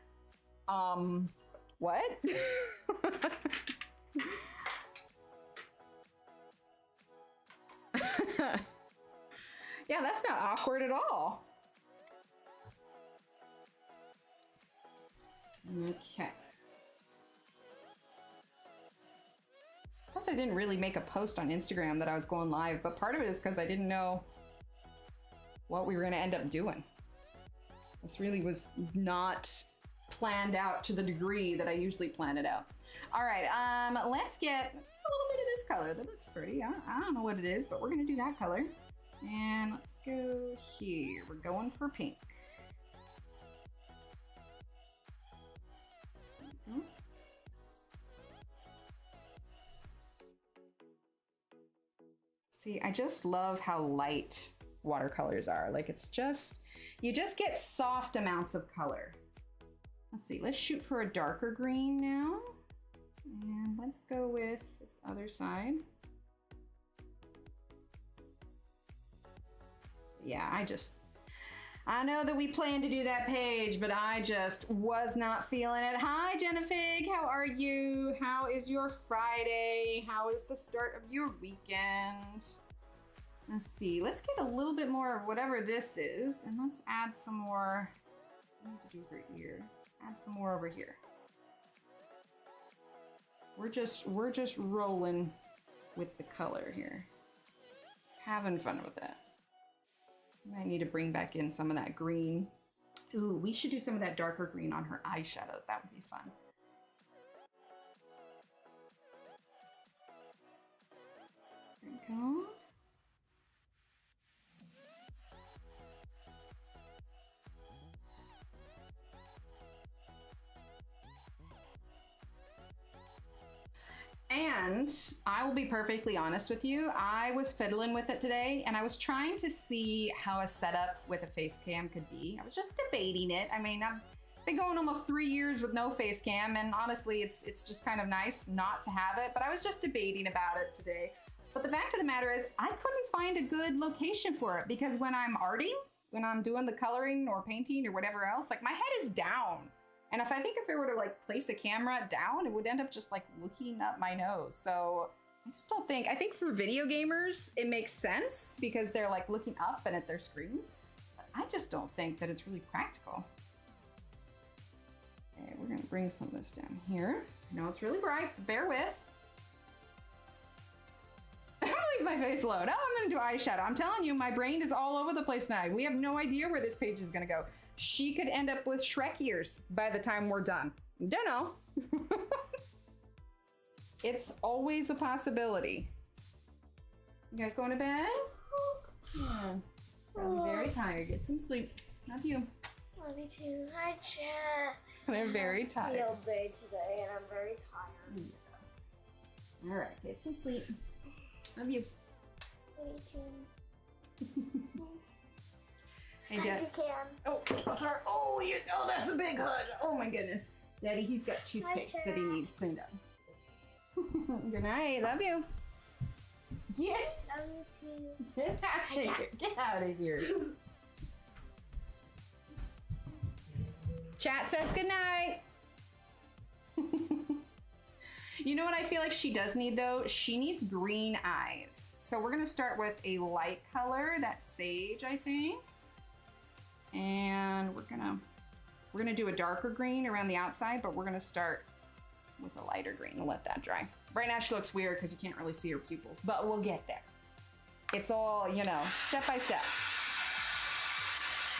what? Yeah, that's not awkward at all. Okay. Plus I didn't really make a post on Instagram that I was going live, but part of it is because I didn't know what we were gonna end up doing. This really was not planned out to the degree that I usually plan it out. All right, let's get a little bit of this color. That looks pretty. I don't know what it is, but we're gonna do that color. And let's go here. We're going for pink. See, I just love how light watercolors are. Like it's just, you just get soft amounts of color. Let's see, let's shoot for a darker green now. And let's go with this other side. Yeah, I know that we planned to do that page, but I just was not feeling it. Hi, Jennifer, how are you? How is your Friday? How is the start of your weekend? Let's see, let's get a little bit more of whatever this is, and let's add some more. What do I do her ear? Add some more over here. We're just rolling with the color here. Having fun with it. I need to bring back in some of that green. Ooh, we should do some of that darker green on her eyeshadows. That would be fun. There we go. And I will be perfectly honest with you, I was fiddling with it today and I was trying to see how a setup with a face cam could be. I was just debating it. I mean, been going almost 3 years with no face cam, and honestly, it's just kind of nice not to have it, but I was just debating about it today. But the fact of the matter is, I couldn't find a good location for it, because when I'm arting, when I'm doing the coloring or painting or whatever else, like my head is down. And if I were to like place a camera down, it would end up just like looking up my nose. So I just don't think, I think for video gamers, it makes sense because they're like looking up and at their screens. But I just don't think that it's really practical. Okay, we're gonna bring some of this down here. I know it's really bright, bear with. I'm gonna leave my face alone. Oh, I'm gonna do eyeshadow. I'm telling you, my brain is all over the place now. We have no idea where this page is gonna go. She could end up with Shrek ears by the time we're done. Don't know. It's always a possibility. You guys going to bed? Yeah. I'm very tired. Get some sleep. Love you. Love you too. Hi, Chat. They're very tired. Field day today, and I'm very tired. Yes. All right, get some sleep. Love you. Love you too. Hey, Dad. You can. Oh, sorry. Oh, that's a big hood. Oh my goodness. Daddy, he's got toothpaste that he needs cleaned up. Good night. Love you. Yeah. Love you too. Get out of here. Get out of here. Chat says good night. You know what I feel like she does need though? She needs green eyes. So we're gonna start with a light color, that's sage, I think. And we're gonna do a darker green around the outside, but we're gonna start with a lighter green and let that dry. Right now she looks weird because you can't really see her pupils, but we'll get there. It's all, you know, step by step.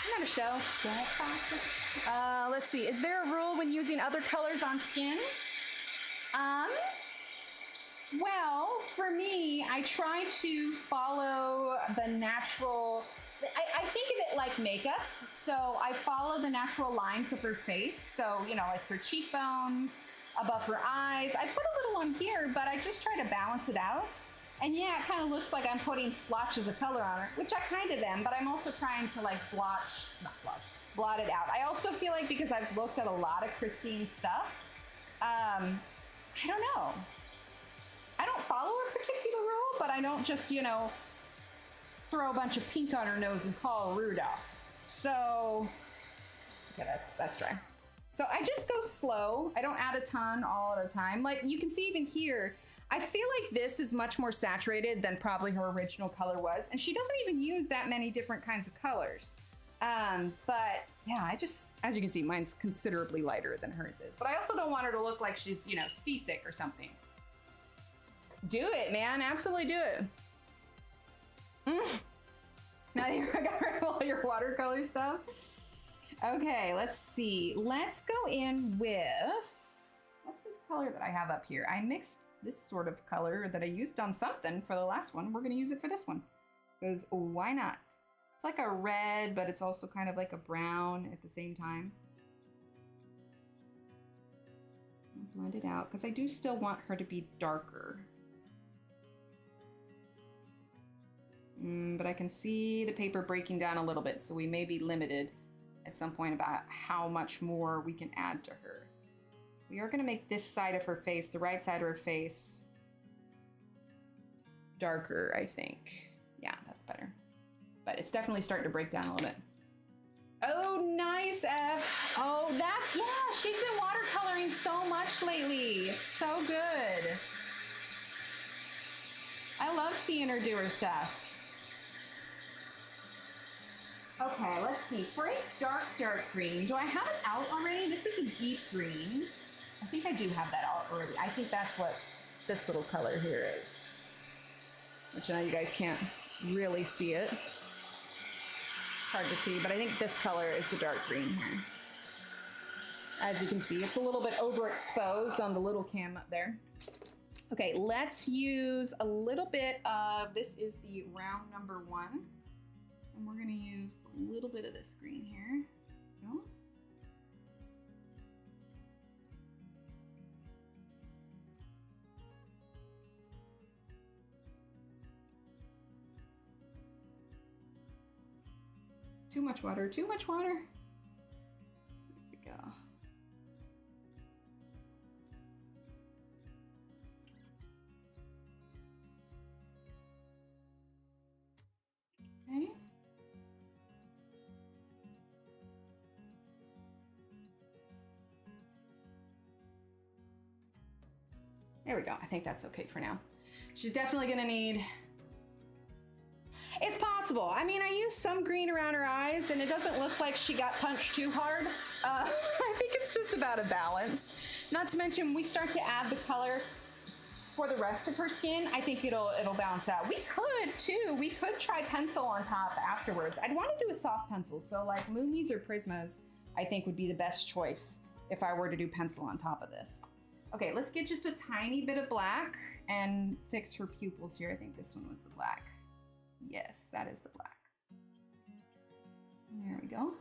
Isn't that a show? Step by step. Let's see, is there a rule when using other colors on skin? Well, for me, I try to follow the natural, I think of it like makeup. So I follow the natural lines of her face. So, you know, like her cheekbones, above her eyes. I put a little on here, but I just try to balance it out. And yeah, it kind of looks like I'm putting splotches of color on her, which I kind of am, but I'm also trying to like blot it out. I also feel like because I've looked at a lot of Christine's stuff, I don't know. I don't follow a particular rule, but I don't just, you know, throw a bunch of pink on her nose and call her Rudolph. So, okay, that's dry. So I just go slow. I don't add a ton all at a time. Like you can see even here, I feel like this is much more saturated than probably her original color was. And she doesn't even use that many different kinds of colors. But yeah, I just, as you can see, mine's considerably lighter than hers is. But I also don't want her to look like she's, you know, seasick or something. Do it, man. Absolutely do it. Now you got rid of all your watercolor stuff. Okay, let's see. Let's go in with, what's this color that I have up here? I mixed this sort of color that I used on something for the last one. We're gonna use it for this one. Because why not? It's like a red, but it's also kind of like a brown at the same time. I'll blend it out because I do still want her to be darker. But I can see the paper breaking down a little bit, so we may be limited at some point about how much more we can add to her. We are going to make this side of her face, the right side of her face, darker, I think. Yeah, that's better. But it's definitely starting to break down a little bit. Oh, nice, F. Oh, that's, yeah, she's been watercoloring so much lately. It's so good. I love seeing her do her stuff. Okay, let's see. For a dark green, do I have it out already? This is a deep green. I think I do have that out already. I think that's what this little color here is. Which I know you guys can't really see it. It's hard to see, but I think this color is the dark green here. As you can see, it's a little bit overexposed on the little cam up there. Okay, let's use a little bit of, this is the round number 1. And we're gonna use a little bit of this green here. No? Too much water, too much water. There we go. There we go. I think that's okay for now. She's definitely gonna need... It's possible. I mean, I used some green around her eyes and it doesn't look like she got punched too hard. I think it's just about a balance. Not to mention, we start to add the color for the rest of her skin, I think it'll balance out. We could too. We could try pencil on top afterwards. I'd want to do a soft pencil. So like Lumis or Prismas, I think would be the best choice if I were to do pencil on top of this. Okay, let's get just a tiny bit of black and fix her pupils here. I think this one was the black. Yes, that is the black. There we go.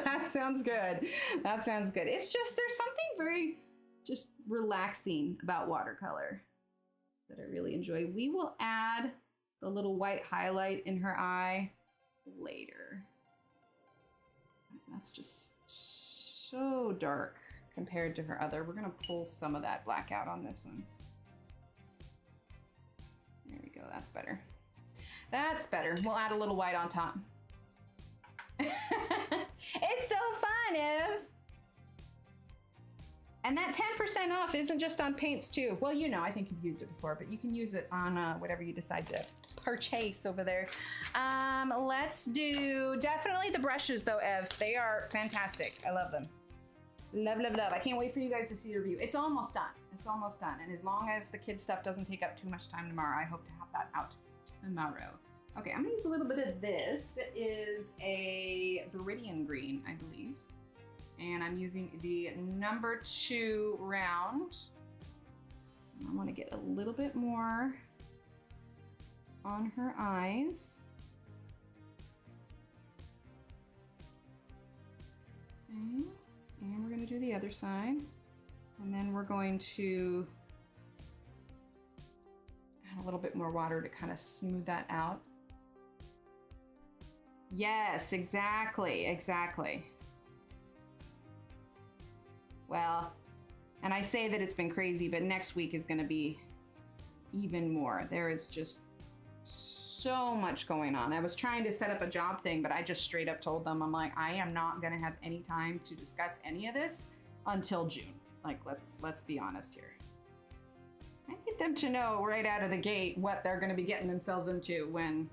That sounds good. That sounds good. It's just, there's something very just relaxing about watercolor that I really enjoy. We will add the little white highlight in her eye later. That's just so dark compared to her other. We're gonna pull some of that black out on this one. There we go, that's better. That's better. We'll add a little white on top. It's so fun, Ev. And that 10% off isn't just on paints too. Well, you know, I think you've used it before, but you can use it on whatever you decide to purchase over there. Let's do definitely the brushes though, Ev. They are fantastic. I love them. Love, love, love. I can't wait for you guys to see the review. It's almost done. It's almost done. And as long as the kids stuff doesn't take up too much time tomorrow, I hope to have that out tomorrow. Okay, I'm gonna use a little bit of this. It is a Viridian green, I believe. And I'm using the number 2 round. I want to get a little bit more on her eyes. Okay. And we're going to do the other side. And then we're going to add a little bit more water to kind of smooth that out. Yes, exactly, exactly. Well, and I say that it's been crazy, but next week is gonna be even more. There is just so much going on. I was trying to set up a job thing, but I just straight up told them, I'm like, I am not gonna have any time to discuss any of this until June. Like, let's be honest here. I need them to know right out of the gate what they're gonna be getting themselves into when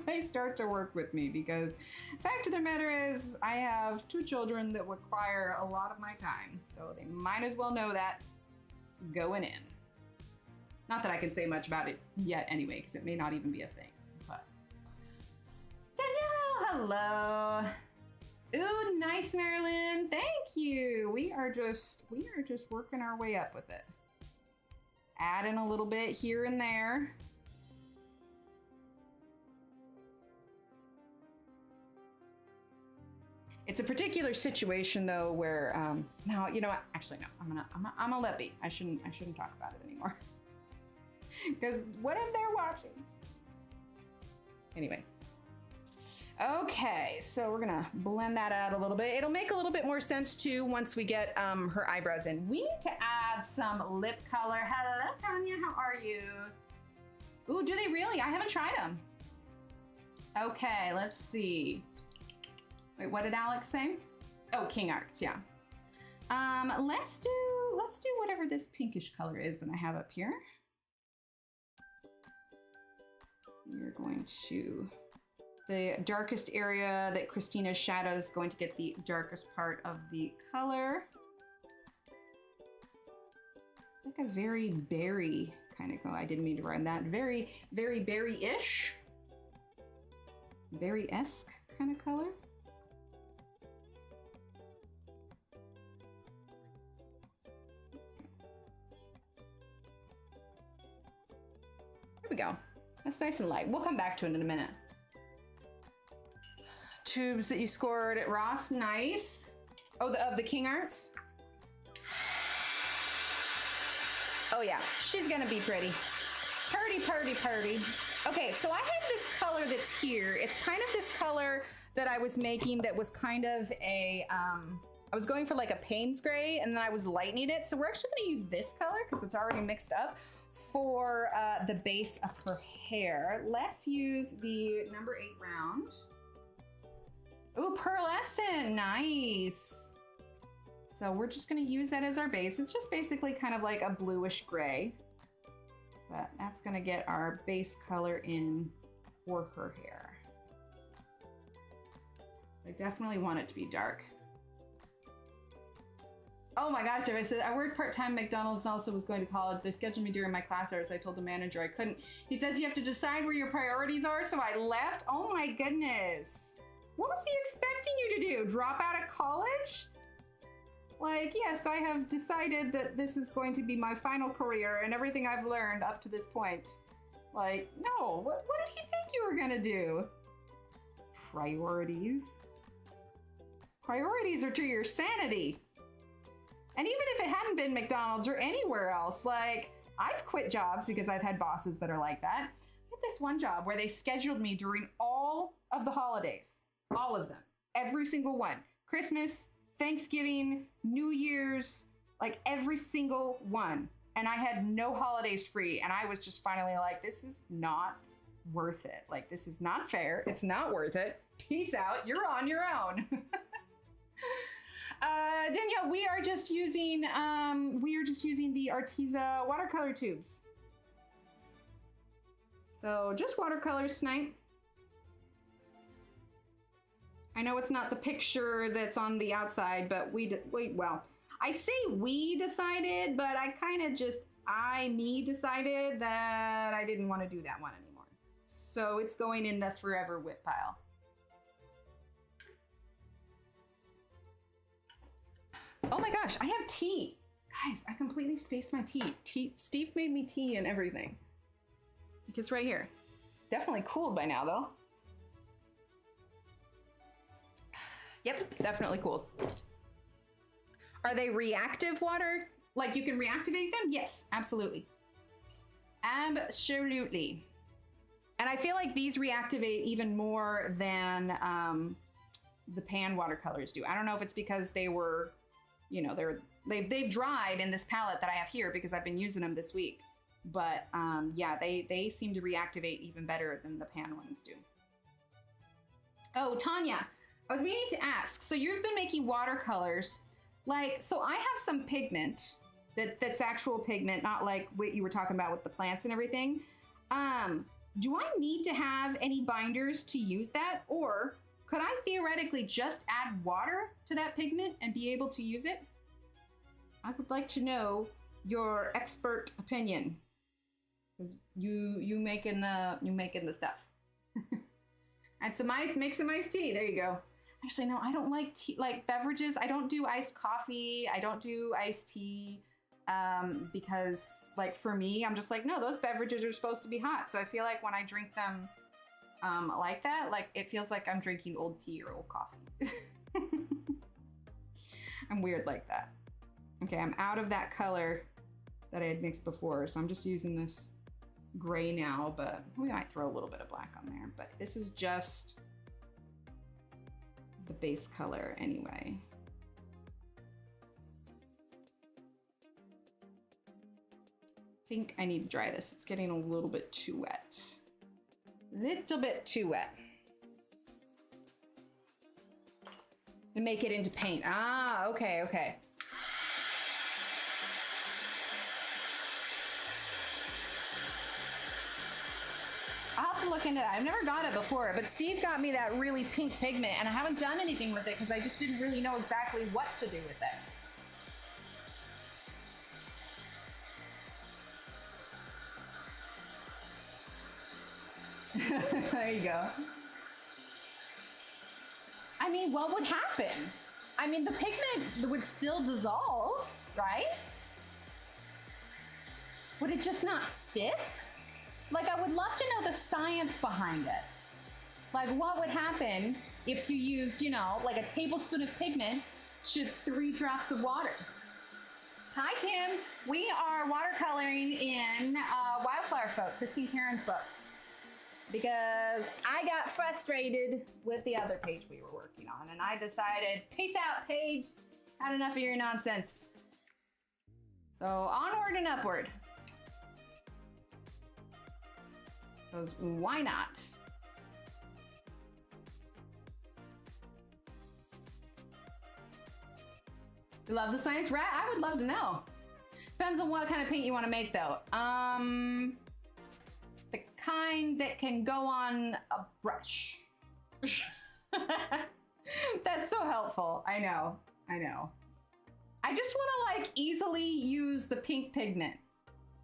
they start to work with me, because the fact of the matter is I have 2 children that require a lot of my time, so they might as well know that going in. Not that I can say much about it yet anyway, because it may not even be a thing, but. Danielle, hello. Ooh, nice, Marilyn. Thank you. We are just working our way up with it. Add in a little bit here and there. It's a particular situation though where no, you know what? Actually, no. I'm a let be. I shouldn't talk about it anymore. Because what if they're watching? Anyway. Okay, so we're gonna blend that out a little bit. It'll make a little bit more sense too once we get her eyebrows in. We need to add some lip color. Hello, Tanya, how are you? Ooh, do they really? I haven't tried them. Okay, let's see. Wait, what did Alex say? Oh, King Arts, yeah. Let's do whatever this pinkish color is that I have up here. We're going to, the darkest area that Christina's shadow is going to get the darkest part of the color. Like a very berry kind of color. I didn't mean to rhyme that. Very, very berry-ish. Berry-esque kind of color. We go. That's nice and light. We'll come back to it in a minute. Tubes that you scored at Ross, nice. Oh, of the King Arts? Oh yeah, she's gonna be pretty. Purdy, purdy, purdy. Okay, so I have this color that's here. It's kind of this color that I was making that was kind of a, I was going for like a Payne's gray and then I was lightening it. So we're actually gonna use this color because it's already mixed up for the base of her hair. Let's use the number 8 round. Ooh, pearlescent, nice. So we're just gonna use that as our base. It's just basically kind of like a bluish gray, but that's gonna get our base color in for her hair. I definitely want it to be dark. Oh my gosh, Jeff, I said I worked part-time at McDonald's and also was going to college. They scheduled me during my class hours. I told the manager I couldn't. He says you have to decide where your priorities are, so I left. Oh my goodness. What was he expecting you to do? Drop out of college? Like, yes, I have decided that this is going to be my final career and everything I've learned up to this point. Like, no, what did he think you were gonna do? Priorities? Priorities are to your sanity. And even if it hadn't been McDonald's or anywhere else, like, I've quit jobs because I've had bosses that are like that. I had this one job where they scheduled me during all of the holidays. All of them. Every single one. Christmas, Thanksgiving, New Year's, like every single one. And I had no holidays free. And I was just finally like, this is not worth it. Like, this is not fair. It's not worth it. Peace out. You're on your own. Danielle, we are just using the Arteza watercolor tubes. So just watercolors tonight. I know it's not the picture that's on the outside, but well, I say we decided, but I kind of just, decided that I didn't want to do that one anymore. So it's going in the forever whip pile. Oh my gosh, I have tea. Guys, I completely spaced my tea. Steve made me tea and everything. It's right here. It's definitely cooled by now though. Yep, definitely cooled. Are they reactive water? Like you can reactivate them? Yes, absolutely. Absolutely. And I feel like these reactivate even more than the pan watercolors do. I don't know if it's because they were, you know, they've dried in this palette that I have here because I've been using them this week. But yeah, they seem to reactivate even better than the pan ones do. Oh, Tanya, I was meaning to ask, so you've been making watercolors, like, so I have some pigment that's actual pigment, not like what you were talking about with the plants and everything. Do I need to have any binders to use that? Or could I theoretically just add water to that pigment and be able to use it? I would like to know your expert opinion, because you making the stuff. Add some ice, make some iced tea. There you go. Actually, no, I don't like tea, like beverages. I don't do iced coffee. I don't do iced tea because, like, for me, I'm just like, no, those beverages are supposed to be hot. So I feel like when I drink them like that, like it feels like I'm drinking old tea or old coffee. I'm weird like that. Okay, I'm out of that color that I had mixed before, so I'm just using this gray now, but we might throw a little bit of black on there. But this is just the base color anyway. I think I need to dry this. It's getting a little bit too wet. Little bit too wet. To make it into paint. Ah, okay, okay. I'll have to look into that. I've never got it before, but Steve got me that really pink pigment and I haven't done anything with it because I just didn't really know exactly what to do with it. There you go. I mean, what would happen? I mean, the pigment would still dissolve, right? Would it just not stick? Like, I would love to know the science behind it. Like, what would happen if you used, you know, like a tablespoon of pigment to 3 drops of water? Hi, Kim. We are watercoloring in Wildflower Folk, Christine Karen's book, because I got frustrated with the other page we were working on, and I decided, peace out, page. Had enough of your nonsense. So onward and upward. Because why not? You love the science, Rat? I would love to know. Depends on what kind of paint you want to make, though. The kind that can go on a brush. That's so helpful. I know. I just want to like easily use the pink pigment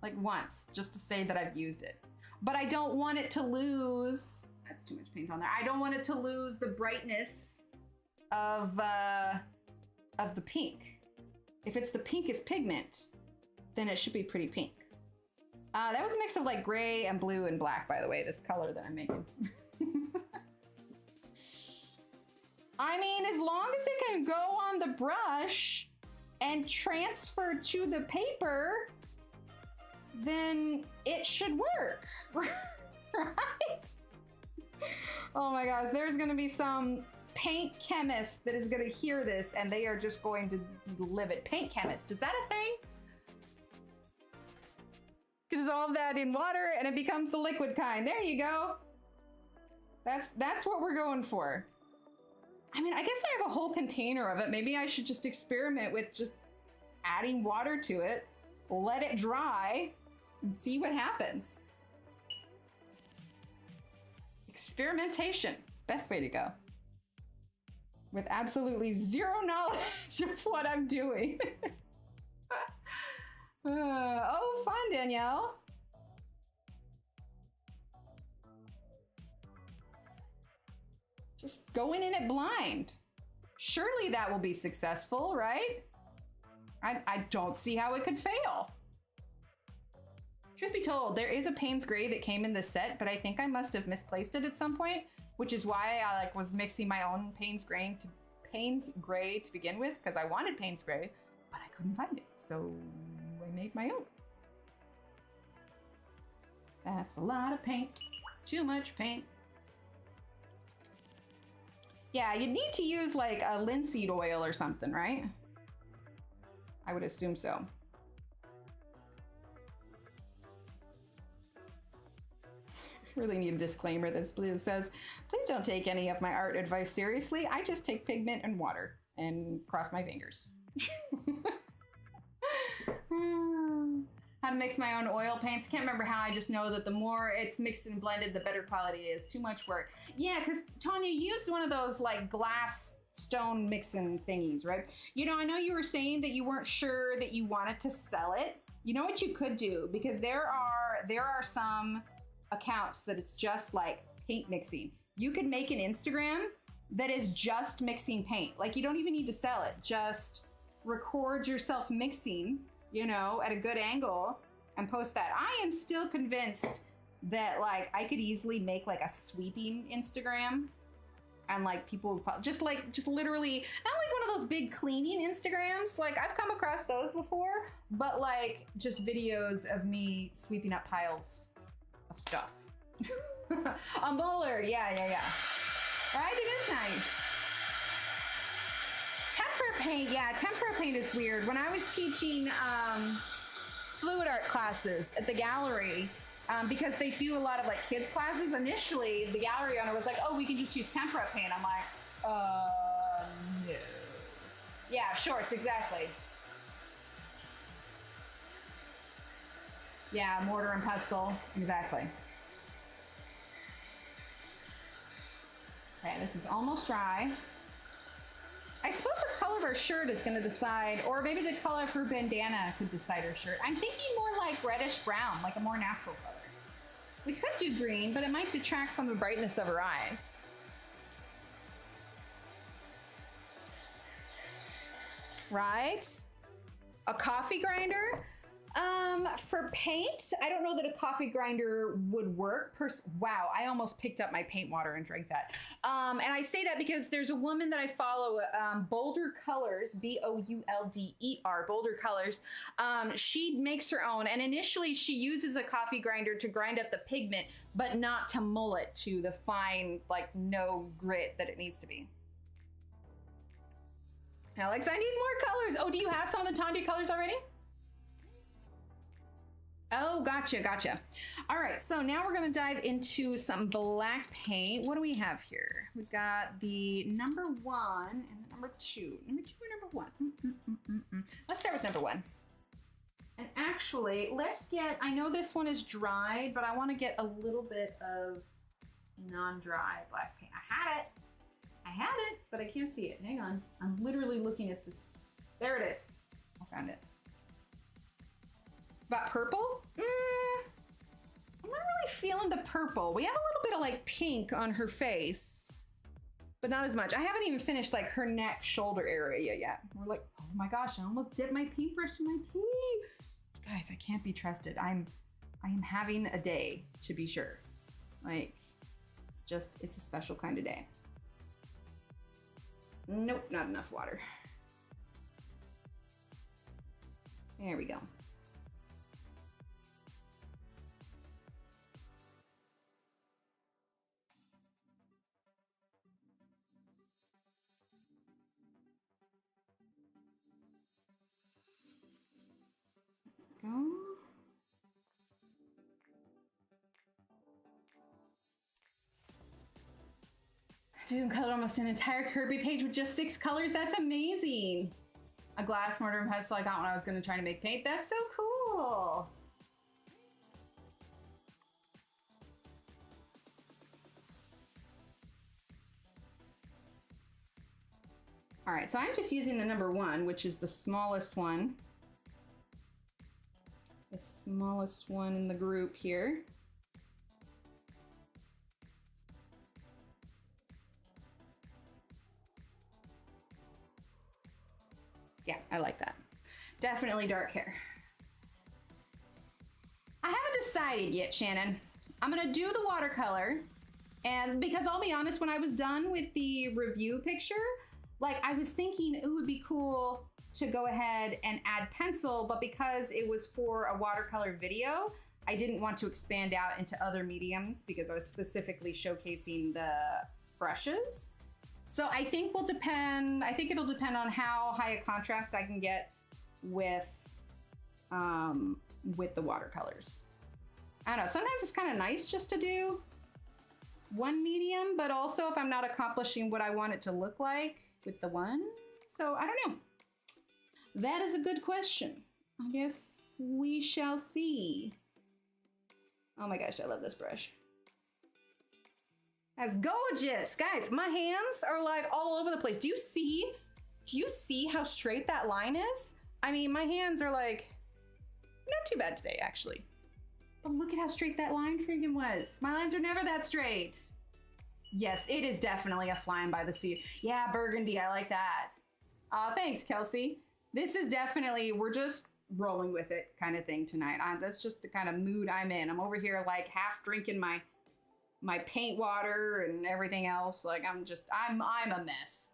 like once just to say that I've used it. But I don't want it to lose, that's too much paint on there. I don't want it to lose the brightness of the pink. If it's the pinkest pigment, then it should be pretty pink. That was a mix of like gray and blue and black, by the way, this color that I'm making. I mean, as long as it can go on the brush and transfer to the paper, then it should work, right? Oh my gosh, there's gonna be some paint chemist that is gonna hear this and they are just going to live it. Paint chemist, is that a thing? Dissolve that in water and it becomes the liquid kind. There you go. That's what we're going for. I mean, I guess I have a whole container of it. Maybe I should just experiment with just adding water to it, let it dry, and see what happens. Experimentation, it's the best way to go. With absolutely zero knowledge of what I'm doing. Oh, fun, Danielle. Just going in it blind. Surely that will be successful, right? I don't see how it could fail. Truth be told, there is a Payne's Gray that came in this set, but I think I must have misplaced it at some point, which is why I like was mixing my own Payne's Gray to begin with, because I wanted Payne's Gray, but I couldn't find it, so I made my own. That's a lot of paint. Too much paint. Yeah, you'd need to use like a linseed oil or something, right? I would assume so. Really need a disclaimer that says, please don't take any of my art advice seriously. I just take pigment and water and cross my fingers. How to mix my own oil paints. Can't remember how. I just know that the more it's mixed and blended, the better quality it is. Too much work. Yeah, because Tanya used one of those like glass stone mixing thingies, right? You know, I know you were saying that you weren't sure that you wanted to sell it. You know what you could do? Because there are some accounts that it's just like paint mixing. You could make an Instagram that is just mixing paint. Like you don't even need to sell it. Just record yourself mixing, you know, at a good angle and post that. I am still convinced that like I could easily make like a sweeping Instagram and like people would follow, just literally, not like one of those big cleaning Instagrams. Like I've come across those before, but like just videos of me sweeping up piles of stuff. A bowler, yeah. Right, it is nice. Tempera paint, yeah, tempera paint is weird. When I was teaching fluid art classes at the gallery, because they do a lot of like kids classes, initially the gallery owner was like, oh, we can just use tempera paint. I'm like, no. Yeah, shorts, exactly. Yeah, mortar and pestle, exactly. Okay, this is almost dry. I suppose the color of our shirt is going to decide, or maybe the color of her bandana could decide her shirt. I'm thinking more like reddish brown, like a more natural color. We could do green, but it might detract from the brightness of her eyes. Right? A coffee grinder? For paint, I don't know that a coffee grinder would work. Wow, I almost picked up my paint water and drank that. And I say that because there's a woman that I follow, Boulder Colors, B-O-U-L-D-E-R, Boulder Colors. She makes her own, and initially she uses a coffee grinder to grind up the pigment, but not to mull it to the fine, like no grit that it needs to be. Alex, I need more colors. Oh, do you have some of the Tanya colors already? Oh, gotcha, gotcha. All right, so now we're gonna dive into some black paint. What do we have here? We've got the number 1 and the number 2. Number 2 or number 1? Let's start with number 1. And actually, let's get, I know this one is dry, but I wanna get a little bit of non-dry black paint. I had it, but I can't see it. Hang on, I'm literally looking at this. There it is, I found it. About purple? I'm not really feeling the purple. We have a little bit of like pink on her face, but not as much. I haven't even finished like her neck, shoulder area yet. We're like, oh my gosh, I almost dipped my paintbrush in my tea. Guys, I can't be trusted. I am having a day, to be sure. Like, it's a special kind of day. Nope, not enough water. There we go. Go. Dude, colored almost an entire Kirby page with just 6 colors. That's amazing. A glass mortar and pestle I got when I was going to try to make paint. That's so cool. All right, so I'm just using the number 1, which is the smallest one. The smallest one in the group here. Yeah, I like that. Definitely dark hair. I haven't decided yet, Shannon. I'm gonna do the watercolor, and because I'll be honest, when I was done with the review picture, like I was thinking it would be cool to go ahead and add pencil, but because it was for a watercolor video, I didn't want to expand out into other mediums because I was specifically showcasing the brushes. So I think it'll depend on how high a contrast I can get with the watercolors. I don't know, sometimes it's kind of nice just to do one medium, but also if I'm not accomplishing what I want it to look like with the one. So I don't know. That is a good question. I guess we shall see. Oh my gosh, I love this brush. That's gorgeous. Guys, my hands are like all over the place. Do you see how straight that line is? I mean, my hands are like, not too bad today, actually. But look at how straight that line freaking was. My lines are never that straight. Yes, it is definitely a flying by the seat. Yeah, burgundy, I like that. Thanks, Kelsey. This is definitely, we're just rolling with it kind of thing tonight. That's just the kind of mood I'm in. I'm over here like half drinking my paint water and everything else. Like I'm a mess.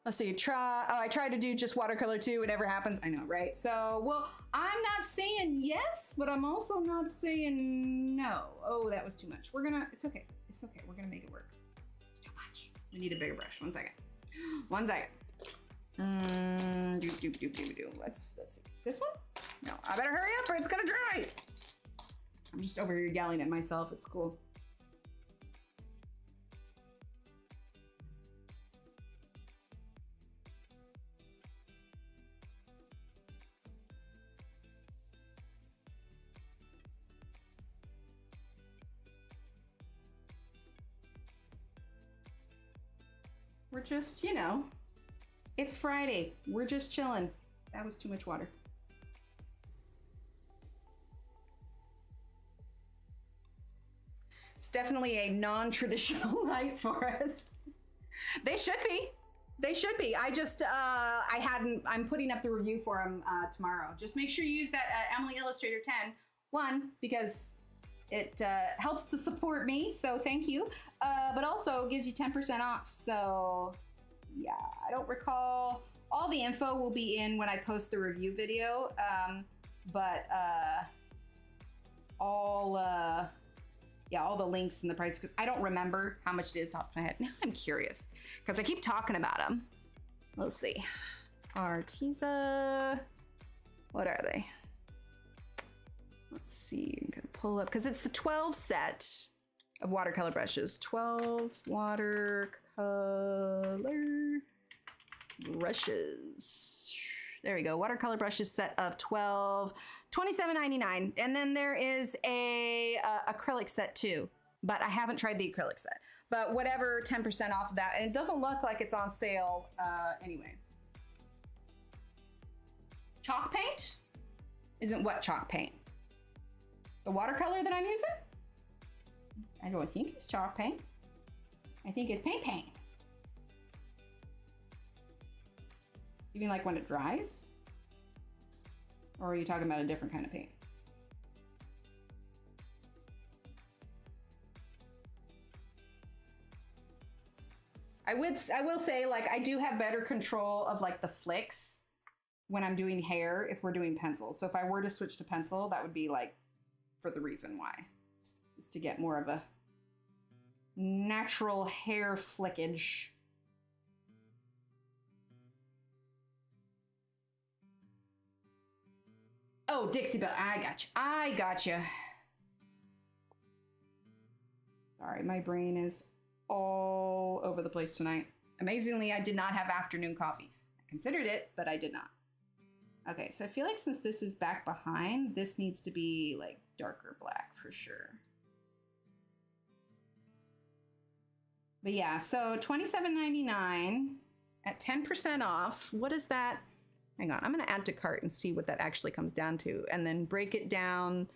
Let's see, I tried to do just watercolor too. Whatever happens, I know, right? So, well, I'm not saying yes, but I'm also not saying no. Oh, that was too much. It's okay. It's okay. We're gonna make it work. It's too much. We need a bigger brush. One second. One second. Let's see. This one? No, I better hurry up or it's gonna dry. I'm just over here yelling at myself. It's cool. We're just, you know, it's Friday. We're just chilling. That was too much water. It's definitely a non-traditional night for us. They should be. They should be. I'm putting up the review for them tomorrow. Just make sure you use that Emily Illustrator 10. One, because it helps to support me, so thank you. But also gives you 10% off. So yeah, I don't recall. All the info will be in when I post the review video. All the links and the price, because I don't remember how much it is off my head. Now I'm curious, because I keep talking about them. Let's see. Arteza. What are they? Let's see, I'm gonna pull up, because it's the 12 set of watercolor brushes. 12 watercolor brushes. There we go, watercolor brushes set of 12, $27.99. And then there is a acrylic set too, but I haven't tried the acrylic set. But whatever, 10% off of that. And it doesn't look like it's on sale anyway. Chalk paint? Isn't what chalk paint? The watercolor that I'm using? I don't think it's chalk paint. I think it's paint. You mean like when it dries? Or are you talking about a different kind of paint? I will say, like, I do have better control of like the flicks when I'm doing hair if we're doing pencils. So if I were to switch to pencil, that would be like for the reason why, is to get more of a natural hair flickage. Oh, Dixie Belle, I got you. Sorry, my brain is all over the place tonight. Amazingly, I did not have afternoon coffee. I considered it, but I did not. Okay, so I feel like since this is back behind, this needs to be like darker black for sure. But yeah, so $27.99 at 10% off. What is that? Hang on, I'm gonna add to cart and see what that actually comes down to, and then break it down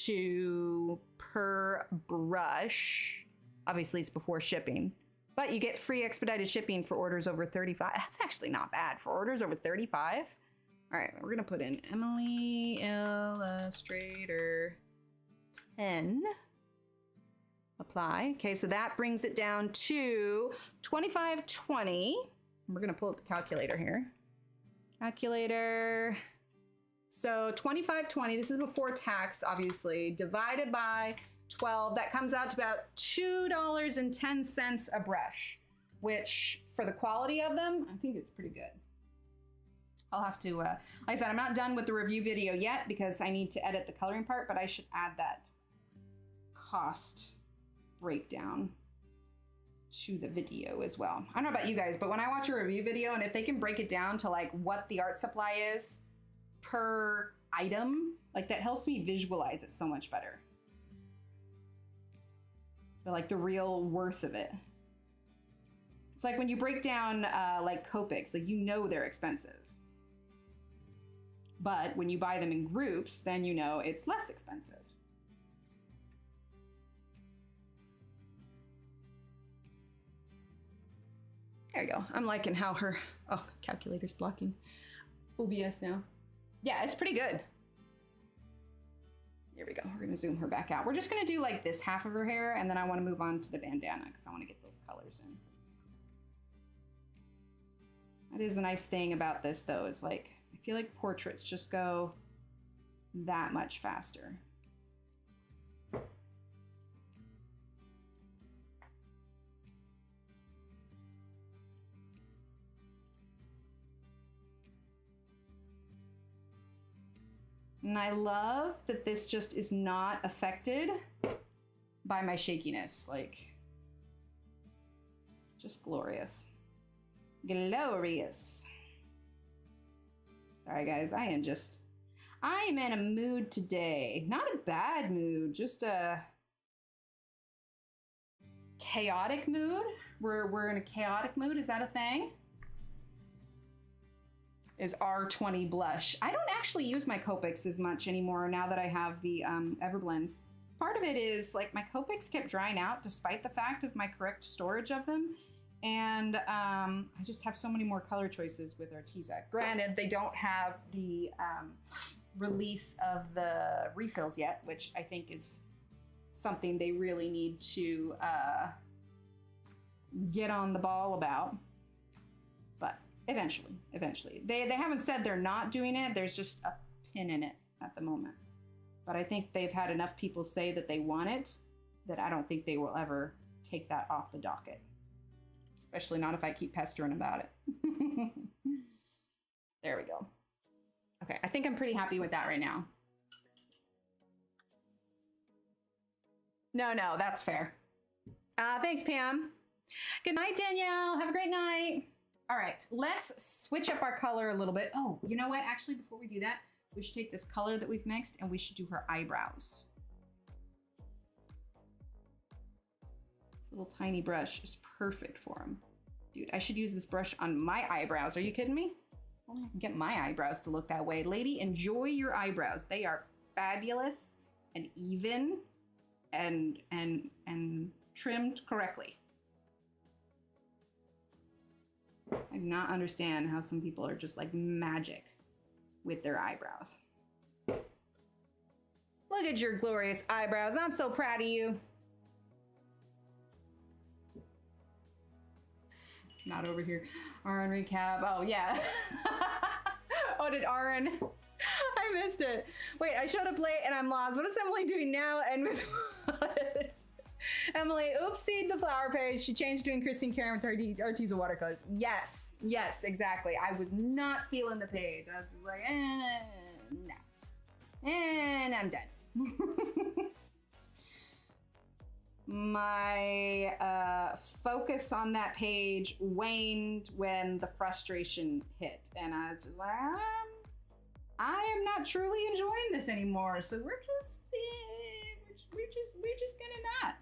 to per brush. Obviously it's before shipping, but you get free expedited shipping for orders over 35. That's actually not bad for orders over 35. All right, we're gonna put in Emily Illustrator 10. Apply. Okay, so that brings it down to $25.20. We're gonna pull up the calculator here. Calculator. So $25.20, this is before tax, obviously, divided by 12, that comes out to about $2.10 a brush, which for the quality of them, I think it's pretty good. I'll have to, like I said, I'm not done with the review video yet because I need to edit the coloring part, but I should add that cost breakdown to the video as well. I don't know about you guys, but when I watch a review video and if they can break it down to like what the art supply is per item, like that helps me visualize it so much better. But like the real worth of it. It's like when you break down like Copics, like you know they're expensive. But when you buy them in groups, then you know it's less expensive. There you go. I'm liking how her, oh, calculator's blocking OBS now. Yeah, it's pretty good. Here we go. We're gonna zoom her back out. We're just gonna do like this half of her hair, and then I wanna move on to the bandana because I wanna get those colors in. That is the nice thing about this though, is like, I feel like portraits just go that much faster. And I love that this just is not affected by my shakiness. Like, just glorious. Glorious. Sorry guys, I am in a mood today. Not a bad mood, just a chaotic mood. We're in a chaotic mood, is that a thing? Is R20 blush. I don't actually use my Copics as much anymore now that I have the Everblends. Part of it is like my Copics kept drying out despite the fact of my correct storage of them. And I just have so many more color choices with Arteza. Granted, they don't have the release of the refills yet, which I think is something they really need to get on the ball about. But eventually. They haven't said they're not doing it. There's just a pin in it at the moment. But I think they've had enough people say that they want it that I don't think they will ever take that off the docket. Especially not if I keep pestering about it. There we go. Okay, I think I'm pretty happy with that right now. No, that's fair. Thanks, Pam. Good night, Danielle. Have a great night. All right, let's switch up our color a little bit. Oh, you know what? Actually, before we do that, we should take this color that we've mixed and we should do her eyebrows. This little tiny brush is perfect for them. Dude, I should use this brush on my eyebrows. Are you kidding me? Only I can get my eyebrows to look that way. Lady, enjoy your eyebrows. They are fabulous and even and trimmed correctly. I do not understand how some people are just like magic with their eyebrows. Look at your glorious eyebrows. I'm so proud of you. Not over here. Aaron recap. Oh, yeah. Oh, did Aaron? I missed it. Wait, I showed up late and I'm lost. What is Emily doing now and with what? Emily, oopsied the flower page. She changed doing Christine Karen with Arteza watercolors. Yes, exactly. I was not feeling the page. I was just like, no. And I'm done. My focus on that page waned when the frustration hit. And I was just like, I am not truly enjoying this anymore. So we're just gonna not.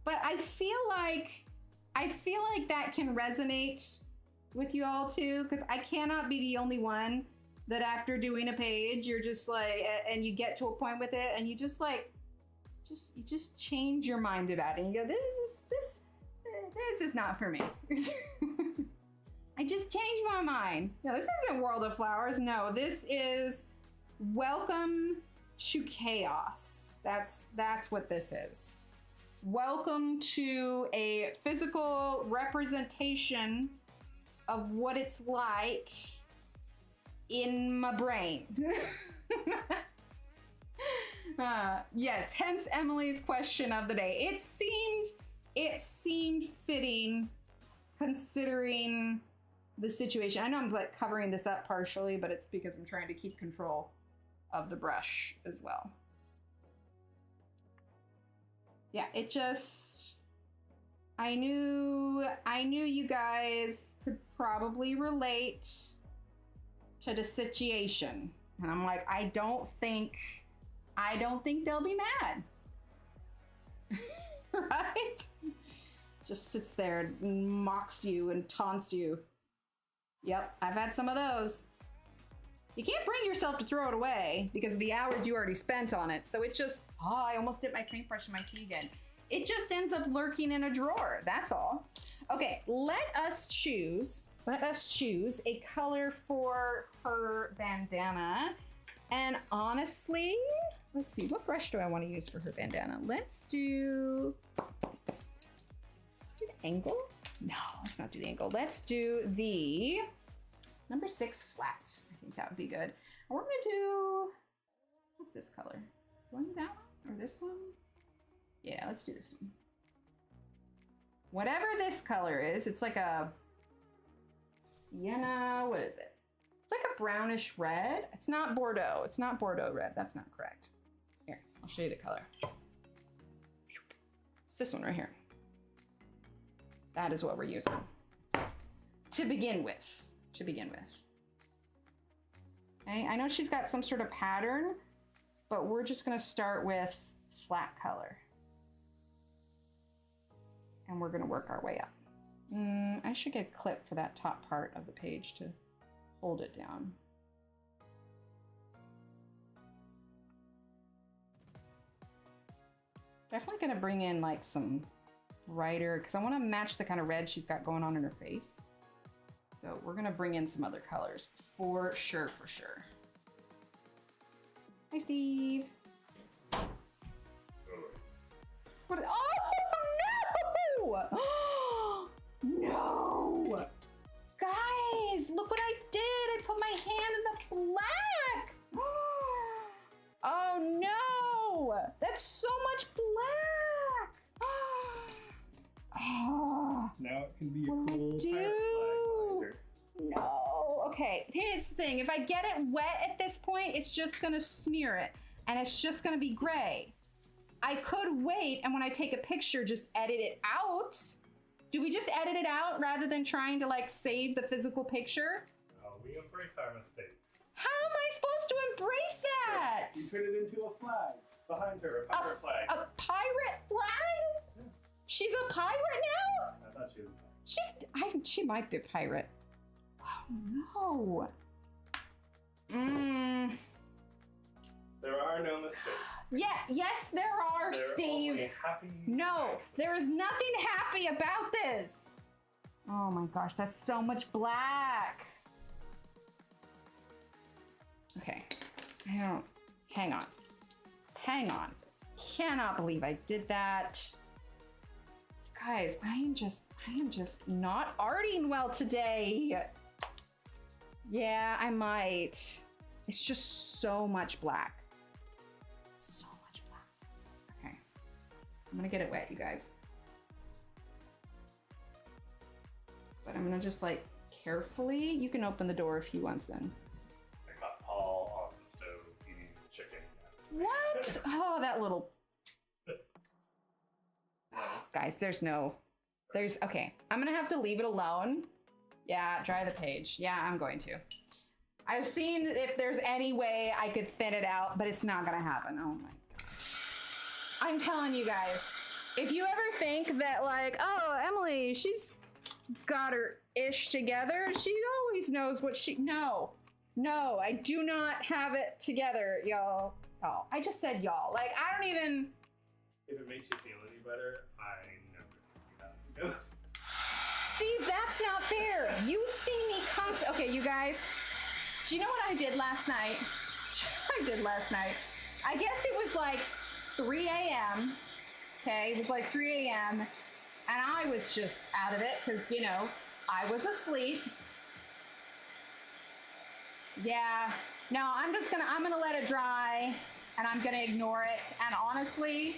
But I feel like that can resonate with you all too, because I cannot be the only one that after doing a page, you're just like, and you get to a point with it, and you just like, you just change your mind about it, and you go, this is not for me. I just changed my mind. No, this isn't World of Flowers. No, this is Welcome to Chaos. That's what this is. Welcome to a physical representation of what it's like in my brain. Yes, hence Emily's question of the day. It seemed fitting considering the situation. I know I'm like covering this up partially, but it's because I'm trying to keep control of the brush as well. Yeah, it just, I knew you guys could probably relate to the situation. And I'm like, I don't think they'll be mad. Right? Just sits there and mocks you and taunts you. Yep, I've had some of those. You can't bring yourself to throw it away because of the hours you already spent on it. So it just, oh, I almost dipped my paintbrush in my tea again. It just ends up lurking in a drawer, that's all. Okay, let us choose a color for her bandana. And honestly, let's see, what brush do I want to use for her bandana? Let's do the angle? No, let's not do the angle. Let's do the number 6 flat. I think that would be good. And we're gonna do, what's this color? Do I want that one or this one? Yeah, let's do this one. Whatever this color is, it's like a sienna, what is it? It's like a brownish red. It's not Bordeaux. It's not Bordeaux red. That's not correct. Here, I'll show you the color. It's this one right here. That is what we're using to begin with. Okay, I know she's got some sort of pattern, but we're just gonna start with flat color. And we're gonna work our way up. I should get a clip for that top part of the page to hold it down. Definitely gonna bring in like some brighter, because I want to match the kind of red she's got going on in her face. So we're gonna bring in some other colors for sure. Hi, Steve. What? Oh no! No! Guys, look what I did! I put my hand in the black! Oh no! That's so much black! Oh, now it can be a what cool do I pirate do? flag. No. Okay, here's the thing. If I get it wet at this point, it's just gonna smear it. And it's just gonna be gray. I could wait and when I take a picture, just edit it out. Do we just edit it out rather than trying to like save the physical picture? We embrace our mistakes. How am I supposed to embrace that? You turn it into a flag behind her, a pirate flag. A pirate flag? Yeah. She's a pirate now? I thought she was a pirate. She might be a pirate. Oh no. There are no mistakes. Yeah, yes, there are, There are Steve. only happy No, accidents. there is nothing happy about this. Oh my gosh, that's so much black. Okay, hang on. Cannot believe I did that. Guys, I am just not arting well today. Yeah, I might. It's just so much black. So much black. Okay. I'm gonna get it wet, you guys. But I'm gonna just like carefully, you can open the door if you want in. I caught Paul on the stove eating chicken. What? Oh, that little. Guys, okay. I'm gonna have to leave it alone. Yeah, dry the page. Yeah, I'm going to. I've seen if there's any way I could thin it out, but it's not gonna happen. Oh my gosh. I'm telling you guys, if you ever think that like, oh, Emily, she's got her ish together, she always knows what no, I do not have it together, y'all. Oh, I just said y'all. Like, I don't even. If it makes you feel any better, I never do that together. Steve, that's not fair. You see me okay, you guys. Do you know what I did last night? I guess it was like 3 a.m. Okay, it was like 3 a.m. And I was just out of it because, you know, I was asleep. Yeah. No, I'm gonna let it dry and I'm gonna ignore it. And honestly,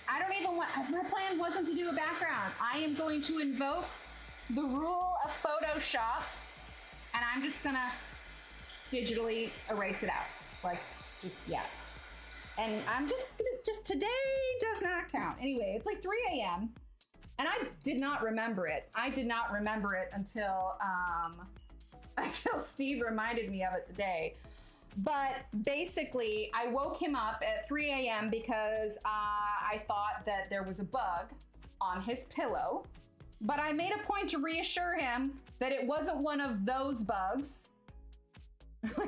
I don't even want, my plan wasn't to do a background. I am going to invoke the rule of Photoshop and I'm just gonna digitally erase it out. Like, yeah. And I'm just today does not count. Anyway, it's like 3 a.m. and I did not remember it. I did not remember it until Steve reminded me of it today. But basically, I woke him up at 3 a.m. because I thought that there was a bug on his pillow. But I made a point to reassure him that it wasn't one of those bugs.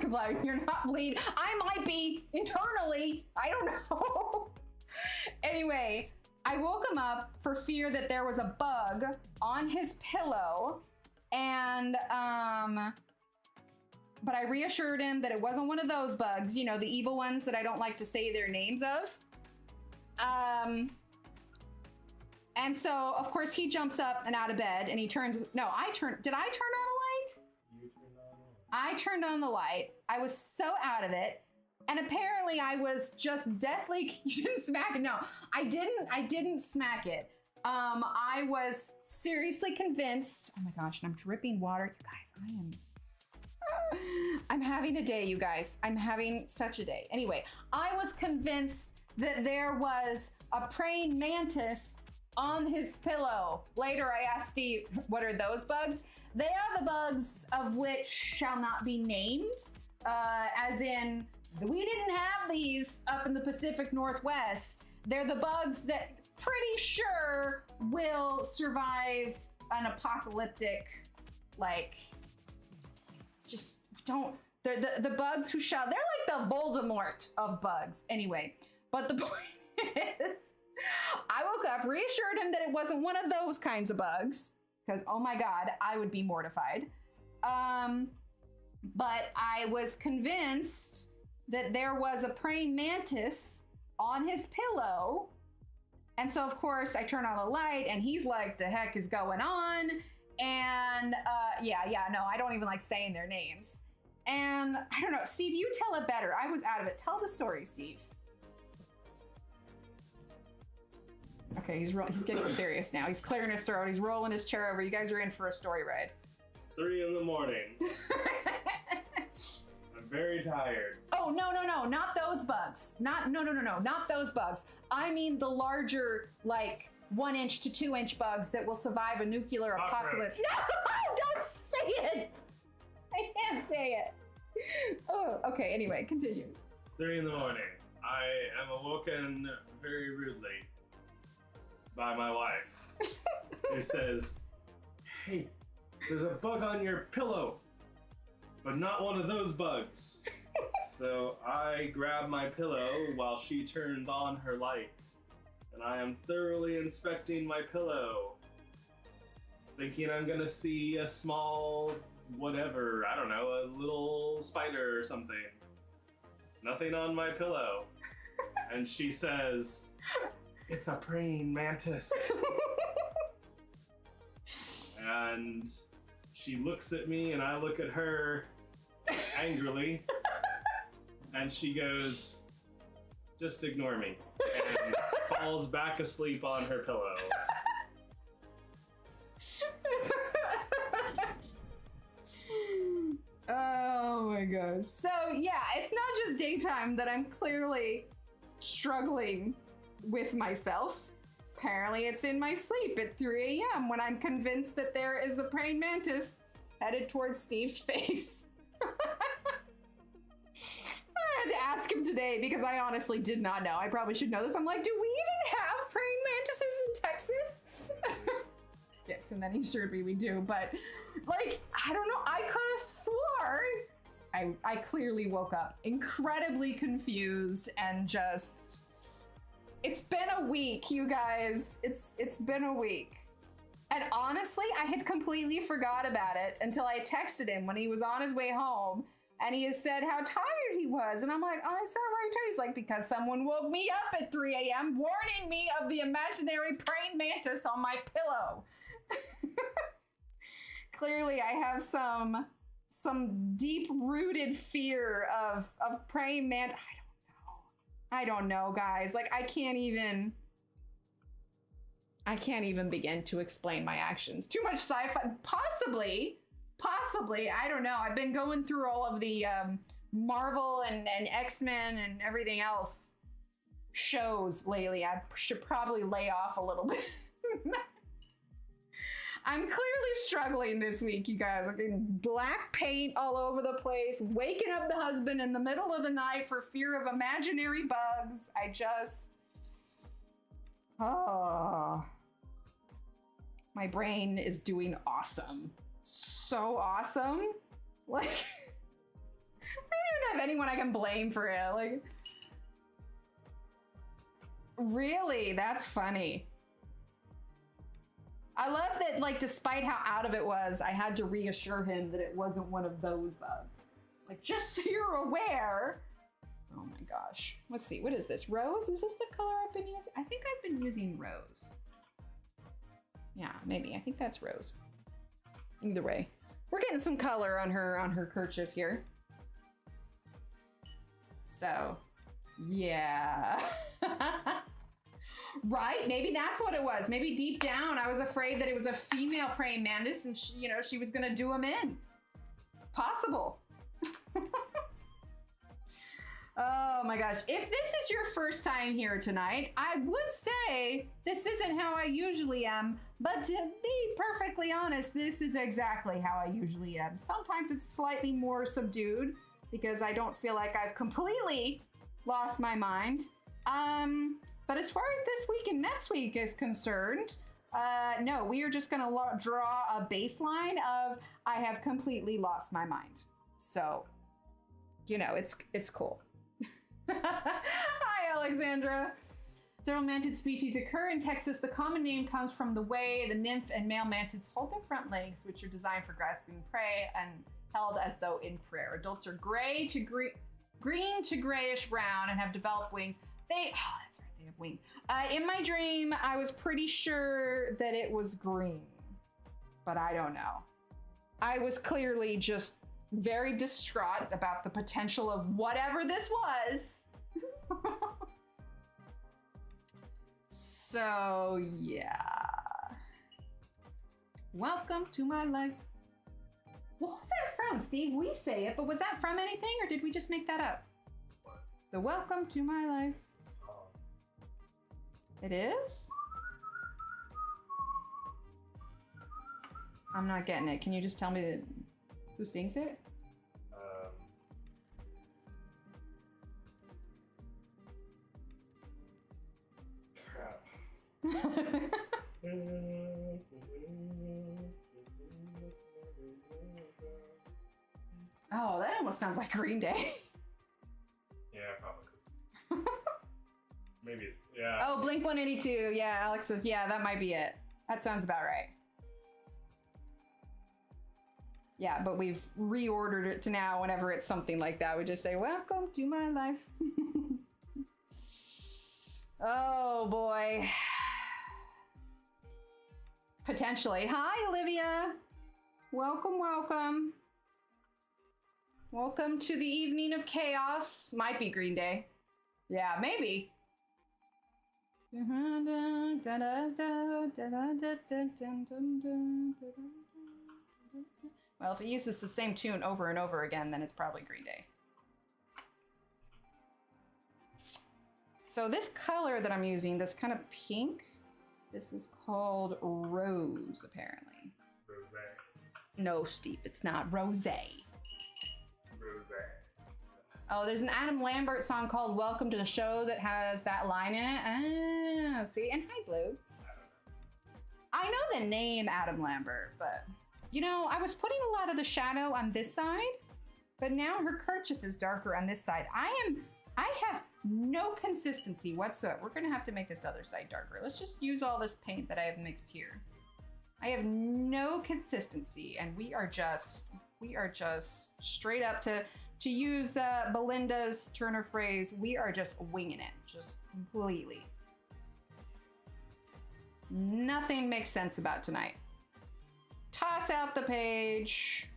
Like, you're not bleeding. I might be internally. I don't know. Anyway, I woke him up for fear that there was a bug on his pillow. And, but I reassured him that it wasn't one of those bugs, you know, the evil ones that I don't like to say their names of. And so, of course, he jumps up and out of bed and he turns, did I turn on the light? You turned on the light. I turned on the light. I was so out of it. And apparently I was just deathly, you didn't smack it. No, I didn't smack it. I was seriously convinced. Oh my gosh, and I'm dripping water. You guys, I'm having a day, you guys. I'm having such a day. Anyway, I was convinced that there was a praying mantis on his pillow. Later, I asked Steve, what are those bugs? They are the bugs of which shall not be named, as in, we didn't have these up in the Pacific Northwest. They're the bugs that pretty sure will survive an apocalyptic, like, just don't, they're the bugs who shall, they're like the Voldemort of bugs. Anyway, but the point is, I woke up, reassured him that it wasn't one of those kinds of bugs, because, oh my God, I would be mortified. But I was convinced that there was a praying mantis on his pillow. And so, of course, I turn on the light and he's like, the heck is going on? And no, I don't even like saying their names. And I don't know, Steve, you tell it better. I was out of it. Tell the story, Steve. Okay, he's getting serious now. He's clearing his throat. He's rolling his chair over. You guys are in for a story ride. It's 3 in the morning. I'm very tired. Oh, no, not those bugs. No, not those bugs. I mean the larger, like 1 inch to 2 inch bugs that will survive a nuclear apocalypse. No, don't say it. I can't say it. Oh, okay. Anyway, continue. It's 3 in the morning. I am awoken very rudely by my wife, who says, "Hey, there's a bug on your pillow, but not one of those bugs." So I grab my pillow while she turns on her light, and I am thoroughly inspecting my pillow, thinking I'm gonna see a small whatever, I don't know, a little spider or something. Nothing on my pillow. And she says, "It's a praying mantis." And she looks at me and I look at her angrily. And she goes, "Just ignore me," and falls back asleep on her pillow. Oh my gosh. So yeah, it's not just daytime that I'm clearly struggling with myself. Apparently it's in my sleep at 3 a.m. when I'm convinced that there is a praying mantis headed towards Steve's face. I had to ask him today because I honestly did not know. I probably should know this. I'm like, do we even have praying mantises in Texas? Yes, and then he assured me we do, but like, I don't know. I could have sworn I clearly woke up incredibly confused and just, it's been a week, you guys. It's been a week. And honestly, I had completely forgot about it until I texted him when he was on his way home. And he has said how tired he was. And I'm like, oh, I sound very tired. He's like, because someone woke me up at 3 a.m. warning me of the imaginary praying mantis on my pillow. Clearly, I have some deep-rooted fear of praying mantis. I don't know, guys. Like, I can't even begin to explain my actions. Too much sci-fi. Possibly, I don't know. I've been going through all of the Marvel and X-Men and everything else shows lately. I should probably lay off a little bit. I'm clearly struggling this week, you guys. I'm getting black paint all over the place, waking up the husband in the middle of the night for fear of imaginary bugs. I just... Oh. My brain is doing awesome. So awesome. Like, I don't even have anyone I can blame for it. Like, really, that's funny. I love that, like, despite how out of it was, I had to reassure him that it wasn't one of those bugs. Like, just so you're aware. Oh my gosh. Let's see, what is this? Rose? Is this the color I've been using? I think I've been using rose. Yeah, maybe. I think that's rose. Either way, we're getting some color on her kerchief here. So, yeah. Right? Maybe that's what it was. Maybe deep down, I was afraid that it was a female praying mantis and she was gonna do him in. It's possible. Oh my gosh. If this is your first time here tonight, I would say this isn't how I usually am, but to be perfectly honest, this is exactly how I usually am. Sometimes it's slightly more subdued because I don't feel like I've completely lost my mind. But as far as this week and next week is concerned, no, we are just gonna draw a baseline of I have completely lost my mind. So, it's cool. Hi, Alexandra. Several mantid species occur in Texas. The common name comes from the way the nymph and male mantids hold their front legs, which are designed for grasping prey and held as though in prayer. Adults are green to grayish brown and have developed wings. That's right, they have wings. In my dream, I was pretty sure that it was green, but I don't know. I was clearly just very distraught about the potential of whatever this was. So, yeah. Welcome to my life. What was that from, Steve? We say it, but was that from anything or did we just make that up? The welcome to my life. It's a song. It is? I'm not getting it. Can you just tell me who sings it? Crap. Oh, that almost sounds like Green Day. Yeah, probably. Maybe it's, yeah. Oh, Blink 182. Yeah, Alex says, yeah, that might be it. That sounds about right. Yeah, but we've reordered it to now whenever it's something like that. We just say, welcome to my life. Oh, boy. Potentially. Hi, Olivia. Welcome, welcome. Welcome to the evening of chaos. Might be Green Day. Yeah, maybe. Well, if it uses the same tune over and over again, then it's probably Green Day. So this color that I'm using, this kind of pink, this is called Rose, apparently. Rosé. No, Steve, it's not Rosé. Rosé. Oh, there's an Adam Lambert song called Welcome to the Show that has that line in it. Ah, see? And hi, Blue. I know the name Adam Lambert, but, you know, I was putting a lot of the shadow on this side, but now her kerchief is darker on this side. I have no consistency whatsoever. We're gonna have to make this other side darker. Let's just use all this paint that I have mixed here. I have no consistency, and we are just straight up to use Belinda's Turner phrase, we are just winging it, just completely. Nothing makes sense about tonight. Toss out the page,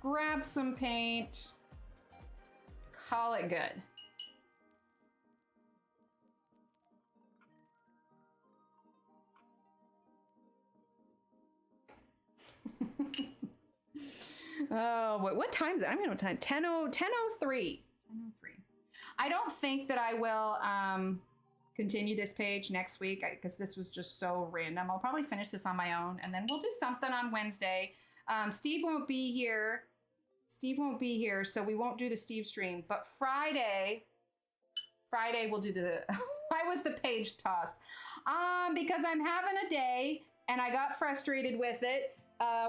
grab some paint, call it good. Oh, what time is it? I don't even know what time. 10:03. I don't think that I will continue this page next week because this was just so random. I'll probably finish this on my own, and then we'll do something on Wednesday. Steve won't be here. So we won't do the Steve stream. But Friday we'll do the. Why was the page tossed? Because I'm having a day, and I got frustrated with it.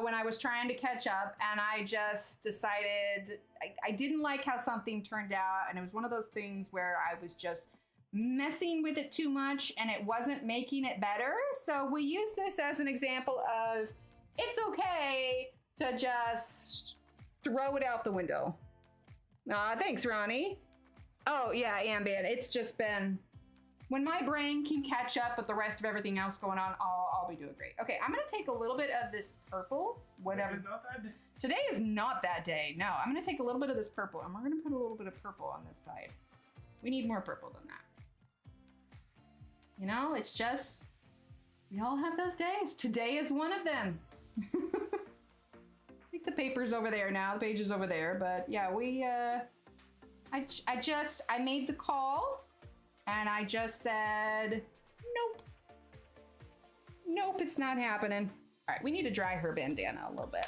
When I was trying to catch up, and I just decided I didn't like how something turned out, and it was one of those things where I was just messing with it too much and it wasn't making it better. So we use this as an example of it's okay to just throw it out the window. Thanks, Ronnie. Oh yeah, Ambien. It's just been, when my brain can catch up with the rest of everything else going on, I'll be doing great. Okay, I'm gonna take a little bit of this purple, whatever. Today is not that day. No, I'm gonna take a little bit of this purple, and we're gonna put a little bit of purple on this side. We need more purple than that. You know, it's just, we all have those days. Today is one of them. I think the paper's over there now, the page is over there, but yeah, I made the call. And I just said, nope, it's not happening. All right, we need to dry her bandana a little bit.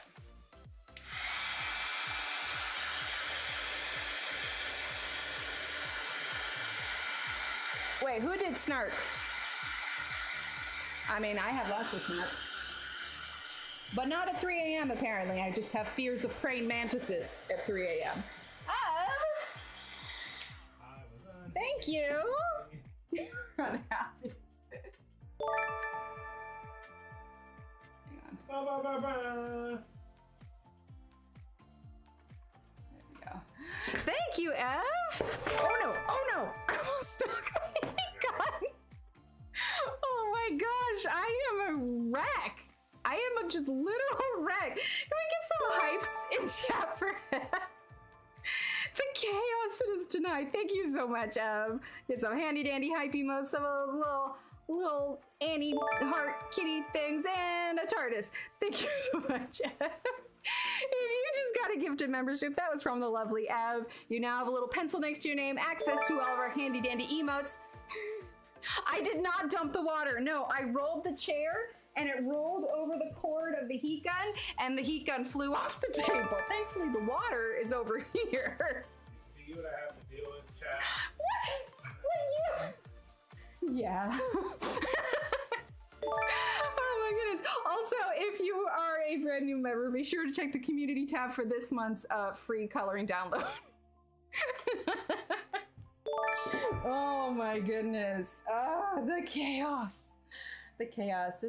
Wait, who did snark? I mean, I have lots of snark. But not at 3 a.m. apparently. I just have fears of praying mantises at 3 a.m. Thank you. Run happy. Hang on. There we go. Thank you, Ev. Oh no! I almost stuck. Oh my god. Oh my gosh! I am a wreck. I am a just literal wreck. Can we get some hypes in chat for that? The chaos that is tonight. Thank you so much. Get some handy dandy hype emotes, some of those little Annie heart kitty things, and a TARDIS. Thank you so much. If you just got got a gifted membership. That was from the lovely Ev. You now have a little pencil next to your name, access to all of our handy dandy emotes. I did not dump the water. No, I rolled the chair and it rolled over the cord of the heat gun and the heat gun flew off the table. Thankfully, the water is over here. See what I have to deal with, chat? What are you? Yeah. Oh my goodness. Also, if you are a brand new member, be sure to check the community tab for this month's free coloring download. Oh my goodness. The chaos. The chaos.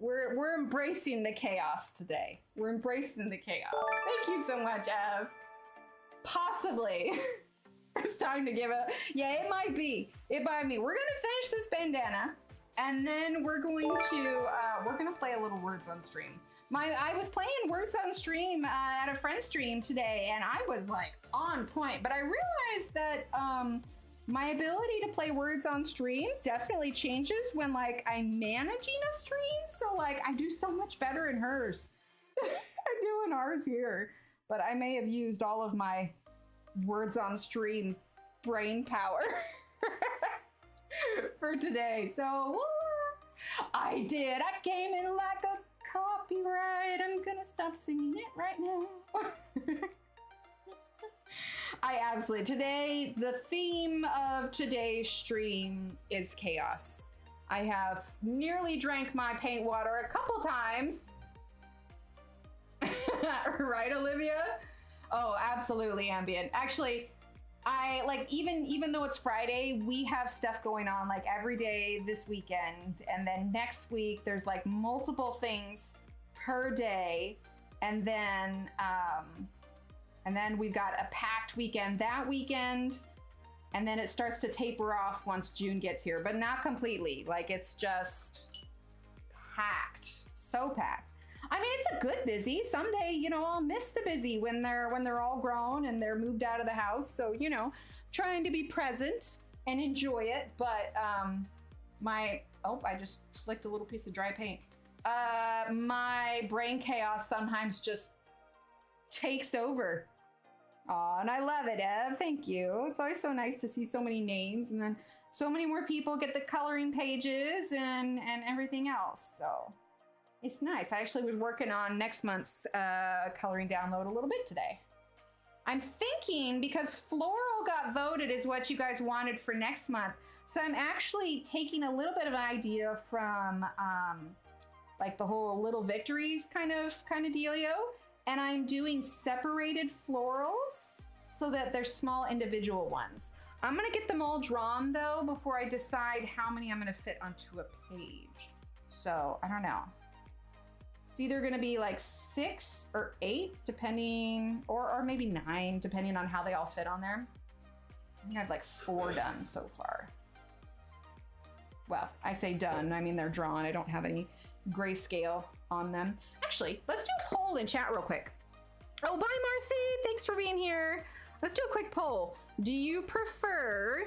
We're embracing the chaos today. We're embracing the chaos. Thank you so much, Ev. Possibly. It's time to give it. Yeah, it might be. It might be. We're gonna finish this bandana, and then we're gonna play a little words on stream. I was playing words on stream at a friend's stream today, and I was like on point. But I realized that my ability to play words on stream definitely changes when like I'm managing a stream. So like I do so much better in hers. I do in ours here, but I may have used all of my words on stream brain power for today. So I did. I came in like a copyright. I'm gonna stop singing it right now. I absolutely, today, the theme of today's stream is chaos. I have nearly drank my paint water a couple times. Right, Olivia? Oh, absolutely, Ambient. Actually, I like, even though it's Friday, we have stuff going on like every day this weekend. And then next week, there's like multiple things per day. And then we've got a packed weekend that weekend. And then it starts to taper off once June gets here, but not completely. Like it's just packed, so packed. I mean, it's a good busy. Someday, you know, I'll miss the busy when they're all grown and they're moved out of the house. So, you know, trying to be present and enjoy it. But I just flicked a little piece of dry paint. My brain chaos sometimes just takes over. Oh, and I love it, Ev. Thank you. It's always so nice to see so many names, and then so many more people get the coloring pages and everything else. So it's nice. I actually was working on next month's coloring download a little bit today. I'm thinking, because floral got voted as what you guys wanted for next month, so I'm actually taking a little bit of an idea from like the whole Little Victories kind of dealio. And I'm doing separated florals so that they're small individual ones. I'm gonna get them all drawn though before I decide how many I'm gonna fit onto a page. So I don't know. It's either gonna be like 6 or 8 depending, or maybe 9 depending on how they all fit on there. I think I have like 4 done so far. Well, I say done, I mean they're drawn. I don't have any grayscale on them. Actually, let's do a poll in chat real quick. Oh, bye Marcy, thanks for being here. Let's do a quick poll. Do you prefer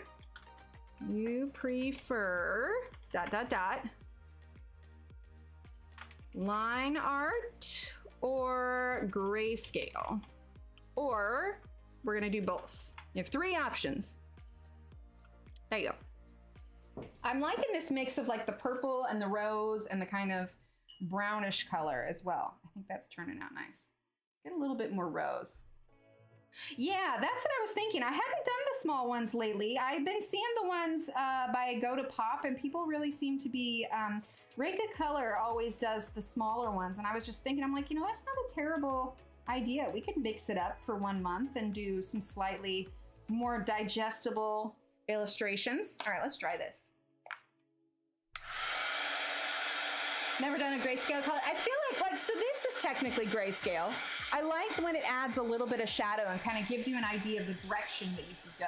line art or grayscale? Or we're gonna do both. You have 3 options. There you go. I'm liking this mix of like the purple and the rose and the kind of brownish color as well. I think that's turning out nice. Get a little bit more rose. Yeah, that's what I was thinking. I hadn't done the small ones lately. I've been seeing the ones by Go to Pop, and people really seem to be, Reka Color always does the smaller ones, and I was just thinking, I'm like, you know, that's not a terrible idea. We could mix it up for 1 month and do some slightly more digestible illustrations. All right, let's try this. Never done a grayscale color. I feel like, so this is technically grayscale. I like when it adds a little bit of shadow and kind of gives you an idea of the direction that you could go.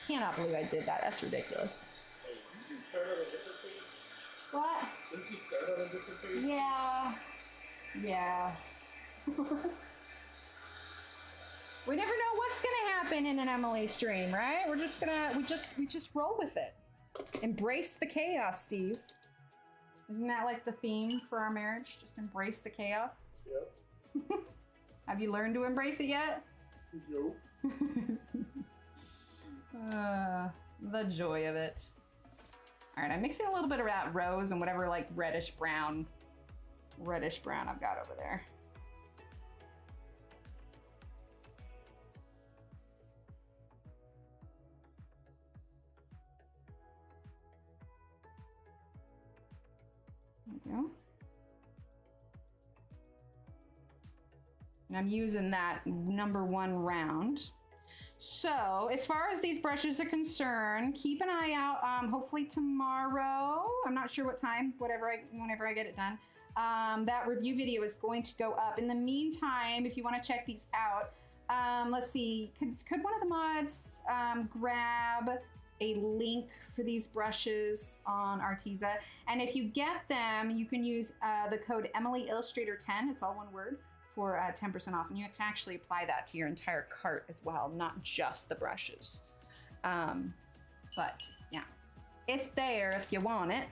Cannot believe I did that. That's ridiculous. What? Didn't you start on a different page? Yeah. Yeah. We never know what's gonna happen in an Emily stream, right? We're just gonna, we just roll with it. Embrace the chaos, Steve. Isn't that like the theme for our marriage? Just embrace the chaos? Yep. Have you learned to embrace it yet? Nope. The joy of it. All right, I'm mixing a little bit of that rose and whatever like reddish brown I've got over there. There we go. And I'm using that #1 round. So as far as these brushes are concerned, keep an eye out. Hopefully tomorrow, I'm not sure what time, whenever I get it done, that review video is going to go up. In the meantime, if you want to check these out, let's see, could one of the mods grab a link for these brushes on Arteza? And if you get them, you can use the code EmilyIllustrator10, it's all one word, for 10% off, and you can actually apply that to your entire cart as well, not just the brushes. But yeah, it's there if you want it.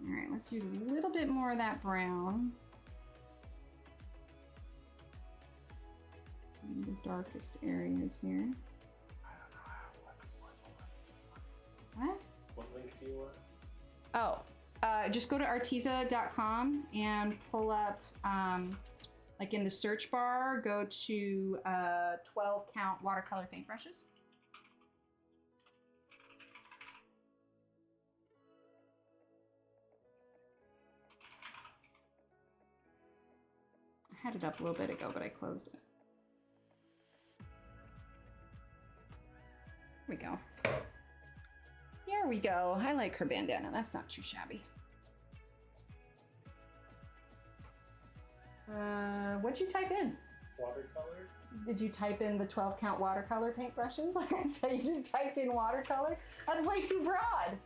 All right, let's use a little bit more of that brown. In the darkest areas here. What? What link do you want? Oh, just go to arteza.com and pull up, like in the search bar, go to 12 count watercolor paintbrushes. I had it up a little bit ago, but I closed it. There we go. Here we go. I like her bandana. That's not too shabby. What'd you type in? Watercolor? Did you type in the 12 count watercolor paintbrushes? Like I said, you just typed in watercolor? That's way too broad.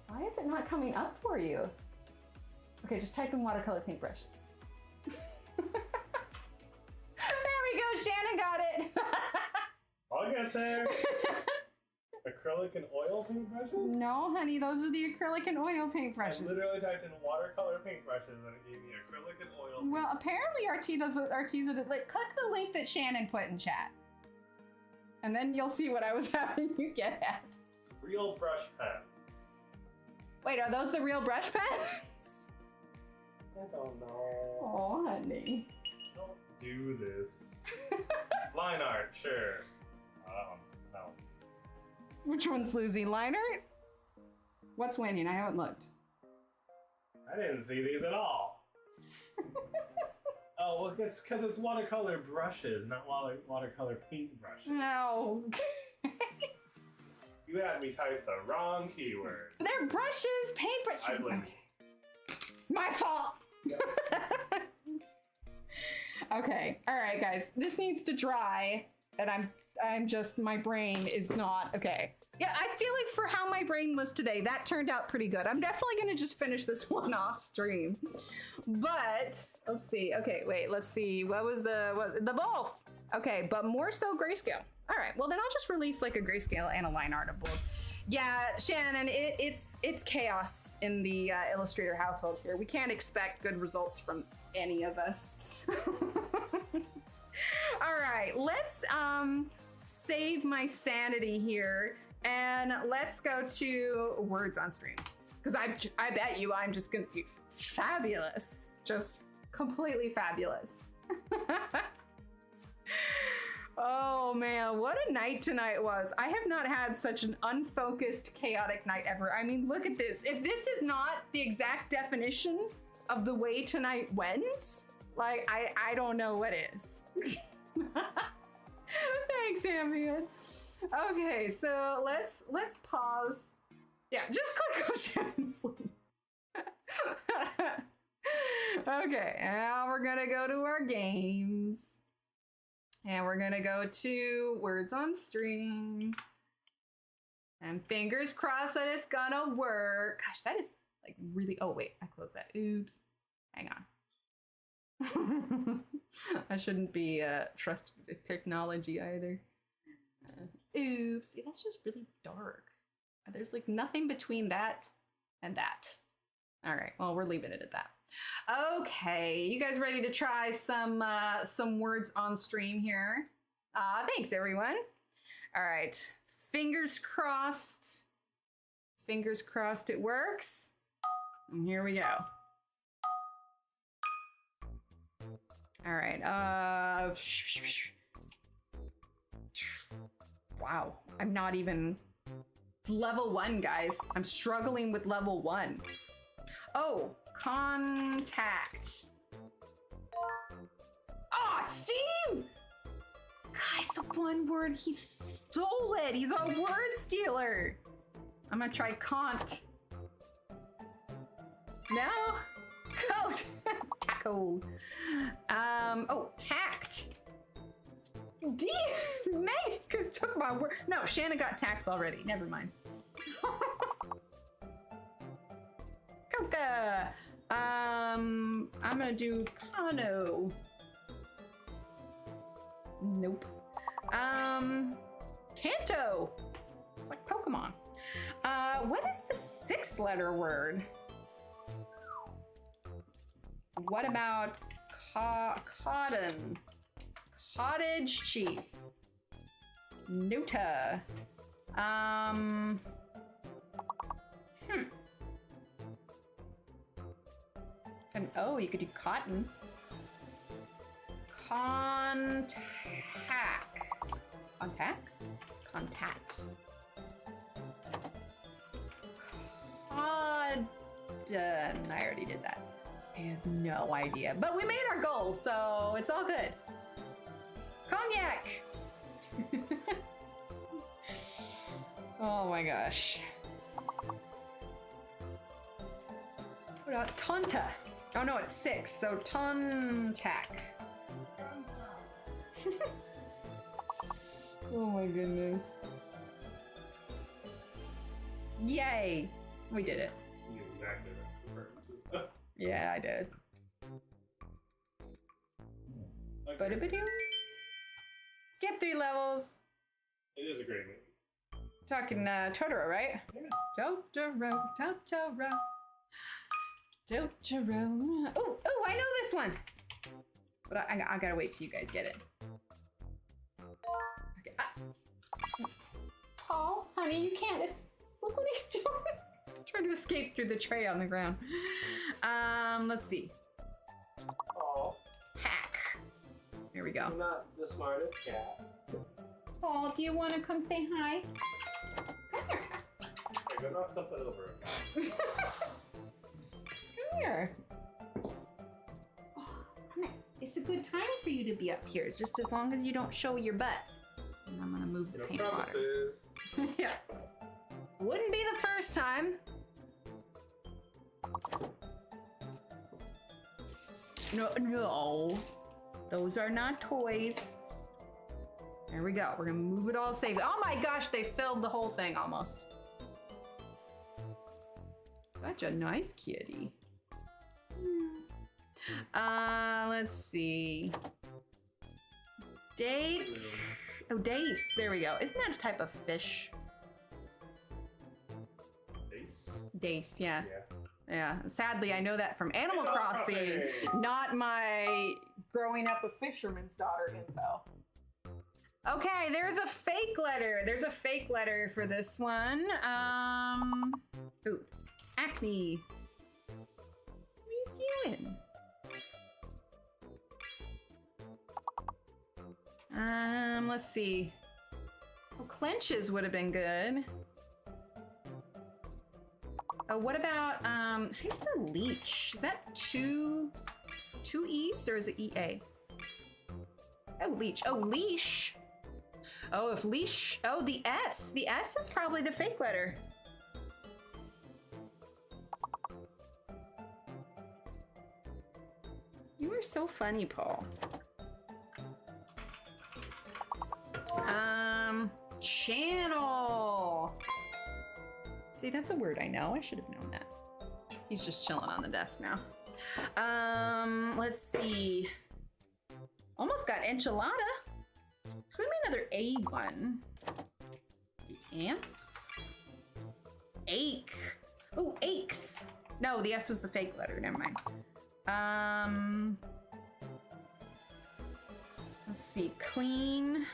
Why is it not coming up for you? Okay, just type in watercolor paintbrushes. There we go, Shannon got it. I'll get there. Acrylic and oil paintbrushes? No, honey, those are the acrylic and oil I paintbrushes. literally typed in watercolor paintbrushes and it gave me acrylic and oil. Well, apparently Arteza does. Like, click the link that Shannon put in chat, and then you'll see what I was having you get at. Real brush pens. Wait, are those the real brush pens? I don't know. Oh, honey. Don't do this. Line art, sure. No. Which one's losing? Line art? What's winning? I haven't looked. I didn't see these at all. Oh, well, it's because it's watercolor brushes, not watercolor paintbrushes. No. You had me type the wrong keyword. They're brushes, paintbrushes. I blame Okay. It's my fault. Okay. All right, guys. This needs to dry, and I'm just, my brain is not okay. Yeah, I feel like for how my brain was today, that turned out pretty good. I'm definitely gonna just finish this one off stream. But let's see. Okay, wait. Let's see. What was the both? Okay, but more so grayscale. All right. Well, then I'll just release like a grayscale and a line art of both. Yeah, Shannon, it's chaos in the Illustrator household here. We can't expect good results from any of us. All right, let's save my sanity here and let's go to words on stream, because I bet you I'm just gonna be fabulous, just completely fabulous. Oh man, what a night tonight was. I have not had such an unfocused, chaotic night ever. I mean, look at this. If this is not the exact definition of the way tonight went, like, I don't know what is. Thanks, Ambien. Okay, so let's pause. Yeah, just click on Shannon's link. Okay, now we're gonna go to our games. And we're gonna go to words on stream. And fingers crossed that it's gonna work. Gosh, that is like really, oh wait, I closed that. Oops. Hang on. I shouldn't be trusted with technology either. Oops. Yeah, that's just really dark. There's like nothing between that and that. All right. Well, we're leaving it at that. Okay. You guys ready to try some words on stream here? Thanks, everyone. All right. Fingers crossed. Fingers crossed it works. And here we go. All right. Wow. I'm not even level 1, guys. I'm struggling with level 1. Oh, contact. Oh, Steve! Guys, the one word, he stole it. He's a word stealer. I'm gonna try cont. No? Coat. Taco. Oh, tact. D. Megan took my word. No, Shanna got tact already. Never mind. Coca. I'm gonna do Kano. Nope. Kanto. It's like Pokemon. What is the 6-letter word? What about cotton? Cottage cheese. Nota. And oh, you could do cotton. Contact. Contact? Contact. I already did that. I have no idea. But we made our goal, so it's all good. Cognac! Oh my gosh. What about Tonta? Oh no, it's 6, so Tontac. Oh my goodness. Yay! We did it. You knew exactly what. Yeah, I did. Okay. Ba-da-ba-doo. Skip 3 levels. It is a great movie. Talking Totoro, right? Yeah. Totoro, Totoro. Totoro. Oh, I know this one. But I gotta wait till you guys get it. Okay. Paul, honey, you can't. Look what he's doing. Trying to escape through the tray on the ground. Let's see. Oh, Pack. Here we go. I'm not the smartest cat. Paul, do you want to come say hi? Come here. Hey, go knock something over. Come here. Oh, come here. It's a good time for you to be up here, just as long as you don't show your butt. And I'm gonna move the No paint water. promises. Yeah. Wouldn't be the first time. No. Those are not toys. There we go. We're gonna move it all safe. Oh my gosh, they filled the whole thing almost. Such a nice kitty. Let's see. Dace. Oh, dace. There we go. Isn't that a type of fish? Ace. Dace, yeah. Yeah. Yeah. Sadly, I know that from Animal Animal Crossing, Crossing. not my growing up a fisherman's daughter info. Okay, there's a fake letter. There's a fake letter for this one. Ooh, acne. What are you doing? Let's see. Oh, clenches would have been good. Oh, what about, how do you spell leech? Is that two E's or is it EA? Oh, leech. Oh, leash. Oh, if leash, oh, the S. The S is probably the fake letter. You are so funny, Paul. Channel. See, that's a word I know. I should have known that. He's just chilling on the desk now. Let's see. Almost got enchilada. So let me another A one. Ants. Ache. Oh, aches. No, the S was the fake letter. Never mind. Let's see. Clean.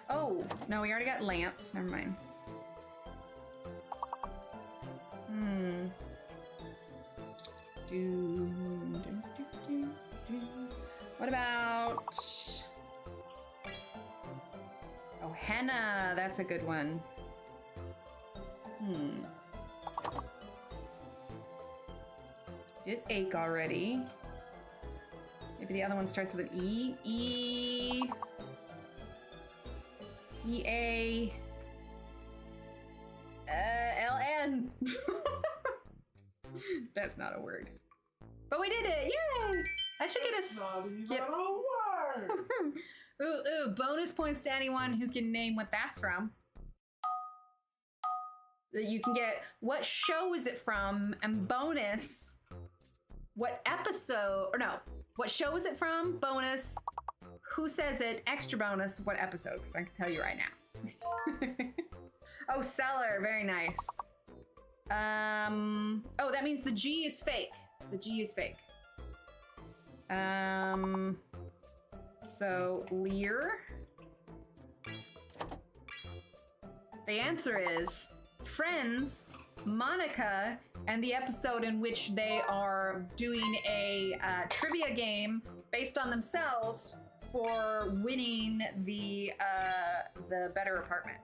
Oh, no, we already got Lance. Never mind. What about... Oh, henna. That's a good one. Did ache already. Maybe the other one starts with an E. E-A... L-N. That's not a word. But we did it! Yay! I should get a skip. Ooh, bonus points to anyone who can name what that's from. You can get what show is it from, and bonus what episode, or no, what show is it from, bonus who says it, extra bonus what episode, because I can tell you right now. Oh, seller, very nice. Oh, that means the G is fake. The G is fake. So Lear. The answer is Friends, Monica, and the episode in which they are doing a trivia game based on themselves for winning the better apartment.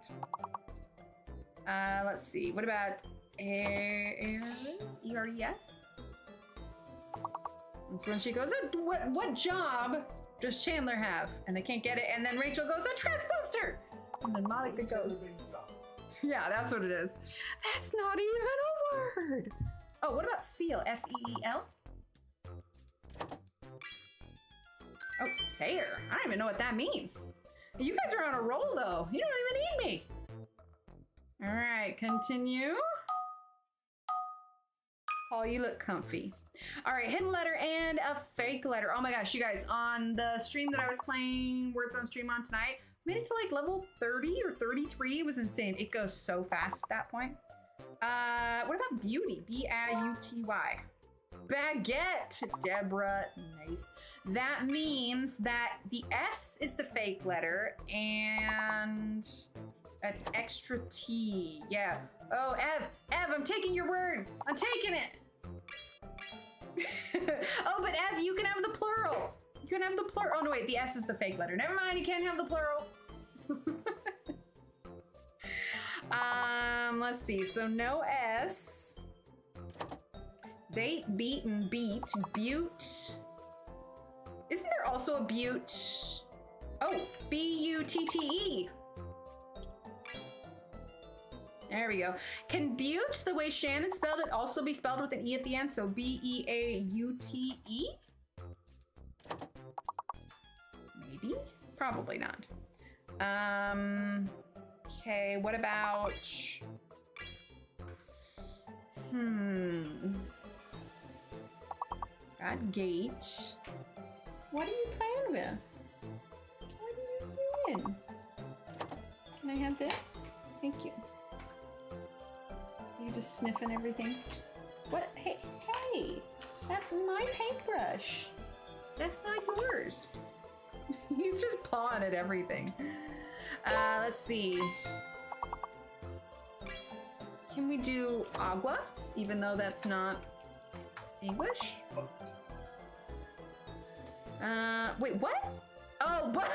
Let's see. What about Eris? E-R-E-S? That's when she goes, what job does Chandler have? And they can't get it. And then Rachel goes, a transposter. And then Monica goes, yeah, that's what it is. That's not even a word. Oh, what about seal? S-E-E-L? Oh, Sayer. I don't even know what that means. You guys are on a roll, though. You don't even need me. All right, continue. Paul, you look comfy. All right, hidden letter and a fake letter. Oh my gosh, you guys, on the stream that I was playing Words on Stream on tonight, made it to like level 30 or 33. It was insane. It goes so fast at that point. What about beauty? B-A-U-T-Y. Baguette, Deborah, nice. That means that the S is the fake letter and an extra T, yeah. Oh, Ev, I'm taking your word. I'm taking it. Oh, but Ev, you can have the plural. You can have the plural. Oh, no, wait, the S is the fake letter. Never mind, you can't have the plural. Let's see, so no S. Bait, beat, and beat. Butte. Isn't there also a butte? Oh, B-U-T-T-E. There we go. Can butte, the way Shannon spelled it, also be spelled with an E at the end? So B-E-A-U-T-E? Maybe? Probably not. Okay, what about... Got gate. What are you playing with? What are you doing? Can I have this? Thank you. Are you just sniffing everything? What? Hey, that's my paintbrush. That's not yours. He's just pawing at everything. Let's see. Can we do agua, even though that's not English? Wait, what? Oh, but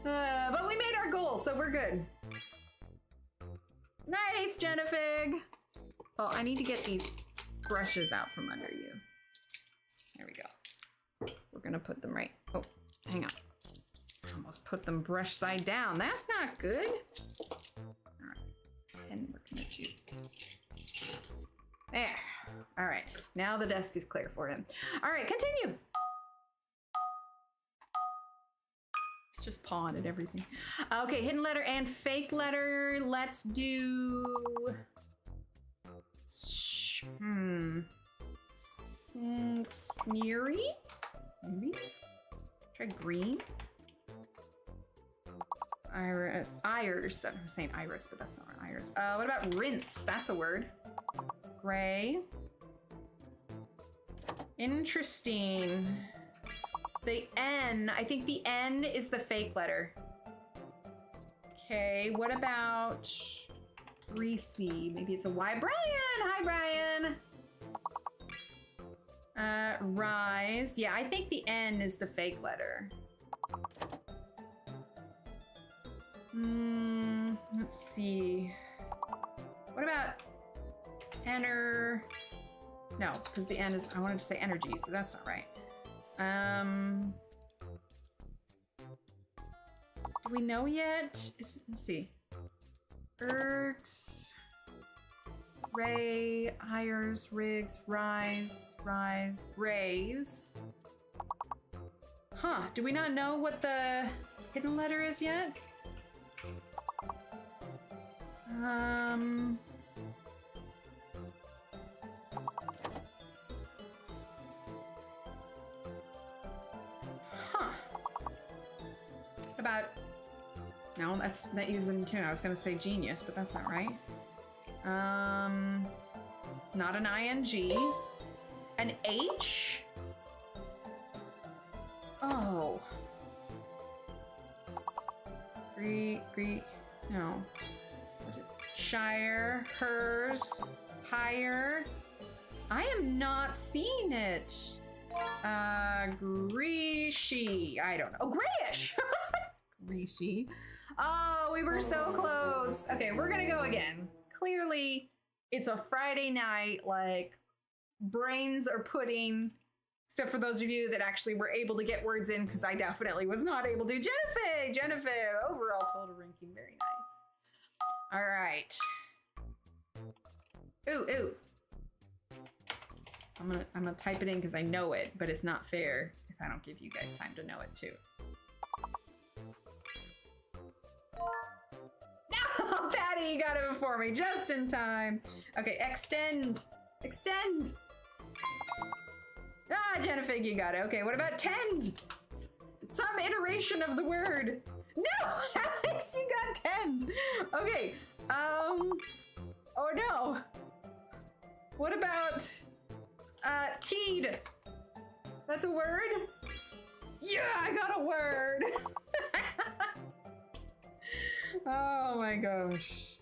but we made our goal, so we're good. Nice, Jennifer. Oh, I need to get these brushes out from under you. There we go. We're gonna put them right. Oh, hang on. I almost put them brush side down. That's not good. All right, and we're gonna do. There. All right, now the desk is clear for him. All right, continue. He's Just pawing at everything. Okay, hidden letter and fake letter. Let's do... Sneery? Maybe? Try green. Iris. Iris. I'm saying iris, but that's not right. Iris. What about rinse? That's a word. Gray. Interesting. The N. I think the N is the fake letter. Okay, what about greasy? Maybe it's a Y. Brian! Hi, Brian! Rise. Yeah, I think the N is the fake letter. Let's see. What about Ener? No, because the N is, I wanted to say energy, but that's not right. Do we know yet? Let's see. Ergs. Ray, hires, rigs, rise, grays. Huh, do we not know what the hidden letter is yet? Huh. What about, no, that uses in tune. I was gonna say genius, but that's not right. It's not an ing. An H? Oh. No. Shire, hers, higher. I am not seeing it. Greashy. I don't know. Oh, grayish. Greashy. Oh, we were so close. Okay, we're gonna go again. Clearly, it's a Friday night, like, brains are pudding, except for those of you that actually were able to get words in, because I definitely was not able to. Jennifer, overall total ranking, very nice. All right. Ooh. I'm gonna type it in because I know it, but it's not fair if I don't give you guys time to know it too. No, Patty, you got it before me, just in time. Okay, extend. Ah, Jennifer, you got it. Okay, what about tend? Some iteration of the word. No, Alex, you got tend. Okay, oh no. What about teed? That's a word? Yeah, I got a word. Oh my gosh.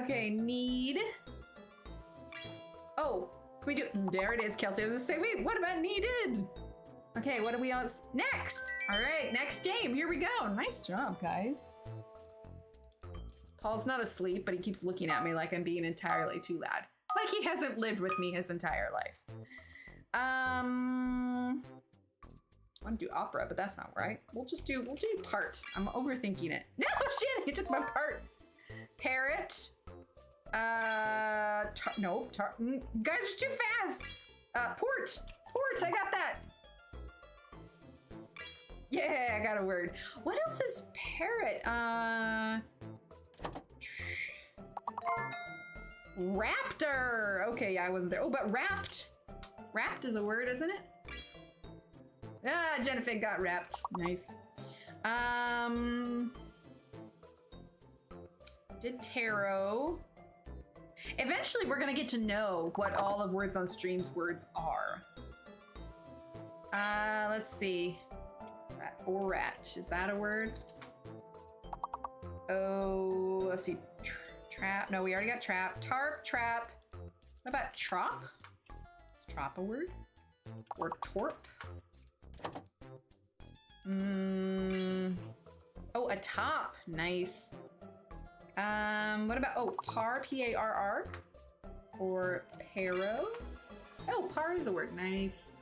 Okay, need. Oh, can we do, there it is, Kelsey. I was gonna say, wait, what about needed? Okay, what do we else? Next! All right, next game, here we go. Nice job, guys. Paul's not asleep, but he keeps looking at me like I'm being entirely too loud. Like he hasn't lived with me his entire life. I want to do opera, but that's not right. We'll do part. I'm overthinking it. No, Shannon, you took my part. Parrot. Nope. Guys are too fast. Port, I got that. Yeah, I got a word. What else is parrot? Raptor. Okay, yeah, I wasn't there. Oh, but wrapped. Wrapped is a word, isn't it? Ah, Jennifer got wrapped. Nice. Did tarot. Eventually, we're gonna get to know what all of Words on Stream's words are. Let's see. Rat. Is that a word? Oh, let's see. Trap. No, we already got trap. Tarp, trap. What about trop? Is trop a word? Or torp? Oh, a top. Nice. What about, oh, par, P-A-R-R? Or paro? Oh, par is a word. Nice.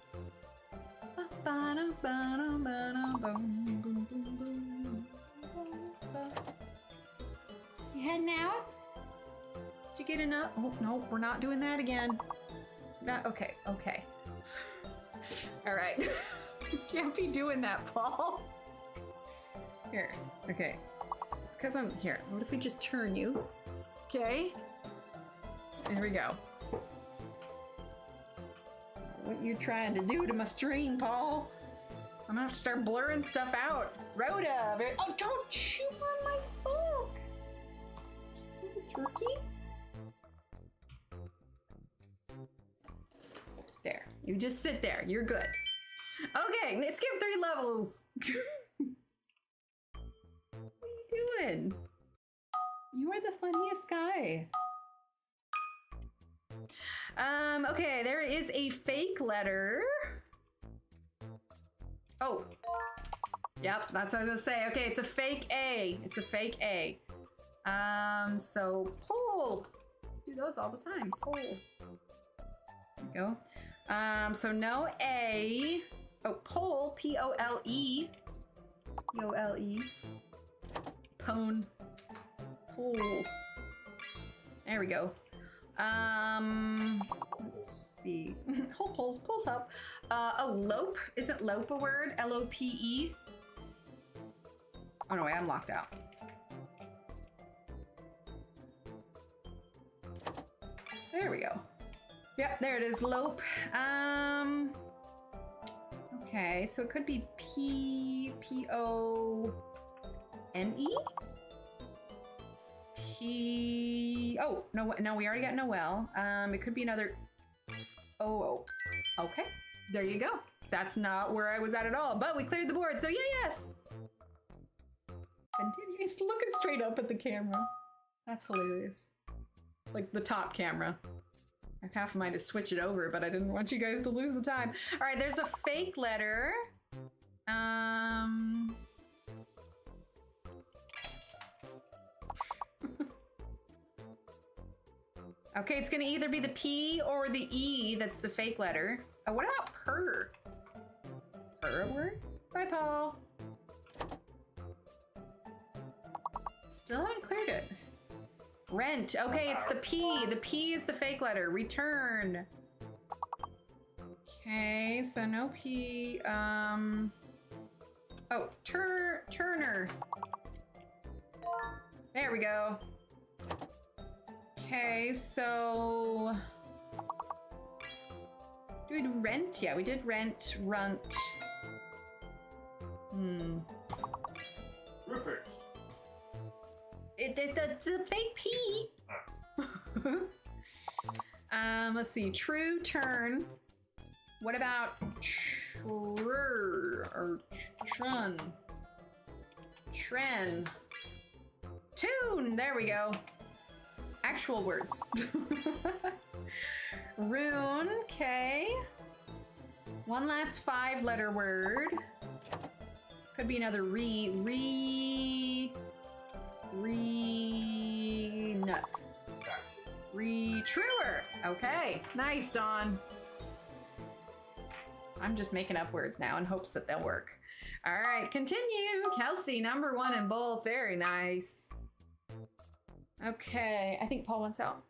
You heading out? Did you get enough? Oh, no, we're not doing that again. No, okay. All right. You can't be doing that, Paul. Here. Okay. It's because I'm here. What if we just turn you? Okay. There we go. What you trying to do to my stream, Paul? I'm gonna have to start blurring stuff out. Rhoda, oh, don't chew on my book. Turkey. There. You just sit there. You're good. Okay, let's skip 3 levels. What are you doing? You are the funniest guy. Okay, there is a fake letter. Oh. Yep, that's what I was gonna say. Okay, it's a fake A. It's a fake A. So pull. Do those all the time. Pull. There we go. So no A. Oh, pole. P-O-L-E. P-O-L-E. Pone. Pole. There we go. Let's see. Whole pulls up. Oh, lope. Isn't lope a word? L-O-P-E. Oh no, wait, I'm locked out. There we go. Yep, there it is, lope. Okay, so it could be P-O-N-E? Oh, no, we already got Noel. It could be another O. Okay, there you go. That's not where I was at all, but we cleared the board, so yeah, yes. Continue. He's looking straight up at the camera. That's hilarious. Like the top camera. I have half of mine to switch it over, but I didn't want you guys to lose the time. All right, there's a fake letter. Okay, it's gonna either be the P or the E that's the fake letter. Oh, what about purr? Is purr a word? Bye, Paul. Still haven't cleared it. Rent. Okay, it's the P. The P is the fake letter. Return. Okay, so no P. Oh, Turner. There we go. Okay, so do we do rent? Yeah, we did rent, runt. Rupert. It's a fake P. Let's see. True turn. What about trur or trun? Tren. Tune. There we go. Actual words. Rune. Okay. One last 5-letter word. Could be another nut. Truer. Okay. Nice, Dawn. I'm just making up words now in hopes that they'll work. All right, continue. Kelsey, number 1 in both. Very nice. Okay, I think Paul wants out.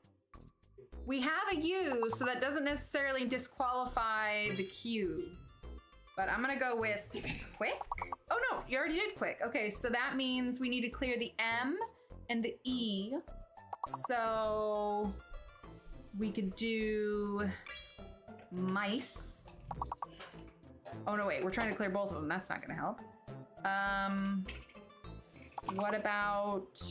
We have a U, so that doesn't necessarily disqualify the Q. But I'm gonna go with quick. Oh no, you already did quick. Okay, so that means we need to clear the M and the E. So we could do mice. Oh no, wait, we're trying to clear both of them. That's not gonna help. What about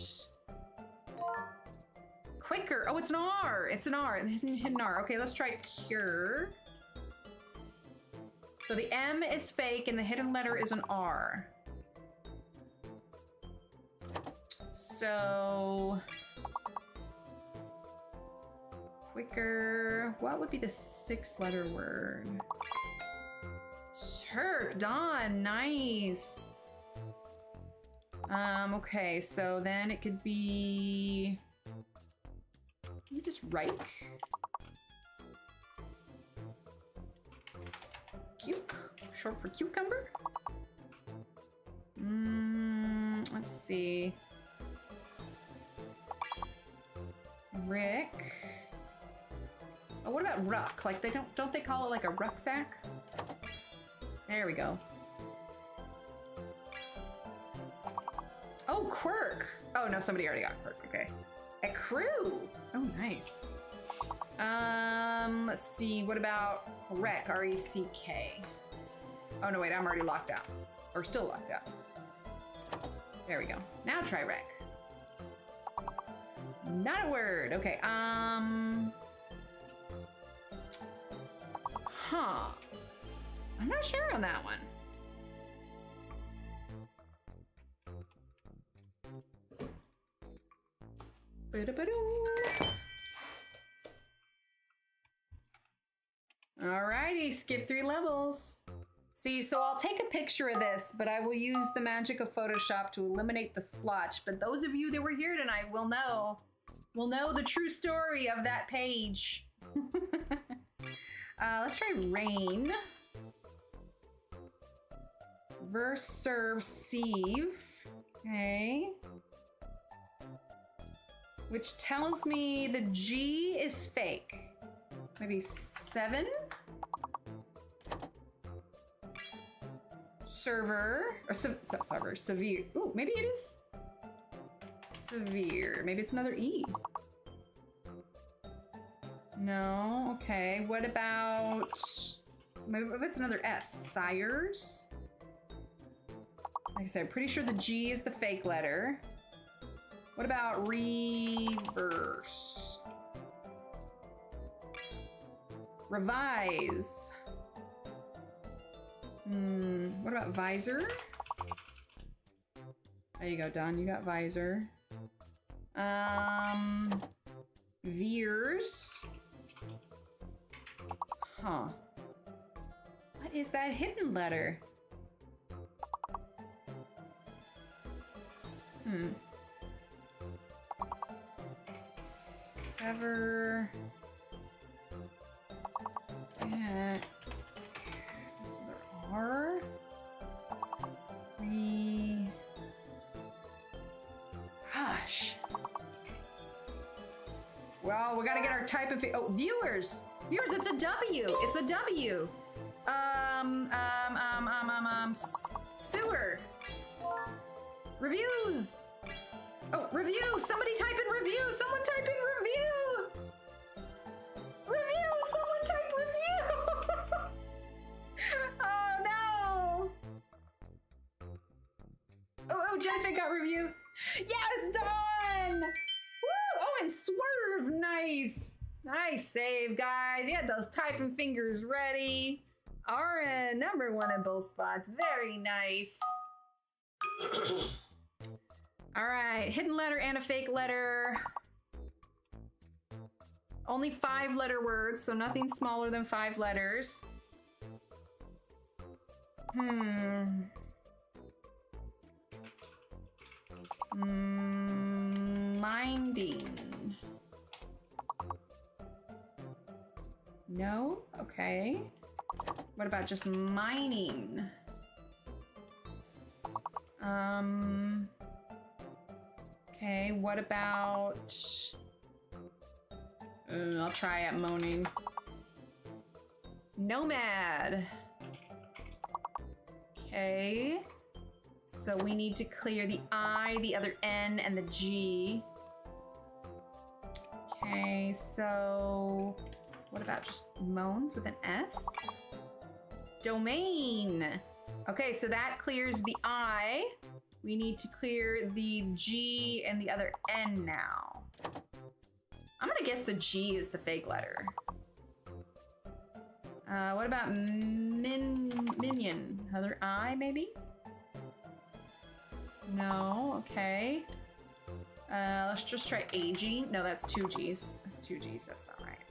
quicker? Oh, it's an R. It's an R. Hidden R. Okay, let's try cure. So the M is fake and the hidden letter is an R. So quicker. What would be the 6-letter word? Turk. Dawn. Nice. Okay, so then it could be. Can you just write? Cuke, short for cucumber. Let's see. Rick. Oh, what about ruck? Like they don't they call it like a rucksack? There we go. Oh, quirk. Oh no, somebody already got quirk. Okay. Accrue. Oh, nice. Let's see. What about rec? R-E-C-K. Oh no, wait. I'm already locked out, or still locked out. There we go. Now try rec. Not a word. Okay. Huh. I'm not sure on that one. Alrighty, skip 3 levels. See, so I'll take a picture of this, but I will use the magic of Photoshop to eliminate the splotch. But those of you that were here tonight will know the true story of that page. Let's try rain. Verse, serve, sieve. Okay. Which tells me the G is fake. Maybe 7? Server, or not server, severe. Ooh, maybe it is severe. Maybe it's another E. No, okay. What about, maybe it's another S. Sires? Like I said, I'm pretty sure the G is the fake letter. What about reverse? Revise. What about visor? There you go, Don. You got visor. Veers. Huh. What is that hidden letter? Sever. Yeah. What's another R? Gosh. Well, we gotta get our type of. Oh, viewers. Viewers, it's a W. It's a W. Sewer. Reviews. Oh, review. Somebody type in review. Someone type in review. Review. Someone type review. Oh no. Oh, Jennifer got review. Yes, done. Woo. Oh, and swerve. Nice. Nice save, guys. You had those typing fingers ready. RN, #1 in both spots. Very nice. All right, hidden letter and a fake letter. Only 5-letter words, so nothing smaller than 5 letters. Minding. No? Okay. What about just mining? Okay, what about... I'll try at moaning. Nomad. Okay. So we need to clear the I, the other N, and the G. Okay, so... What about just moans with an S? Domain. Okay, so that clears the I. We need to clear the G and the other N now. I'm gonna guess the G is the fake letter. What about minion? Another I, maybe? No, okay. Let's just try aging. No, that's 2 G's. That's 2 G's, that's not right.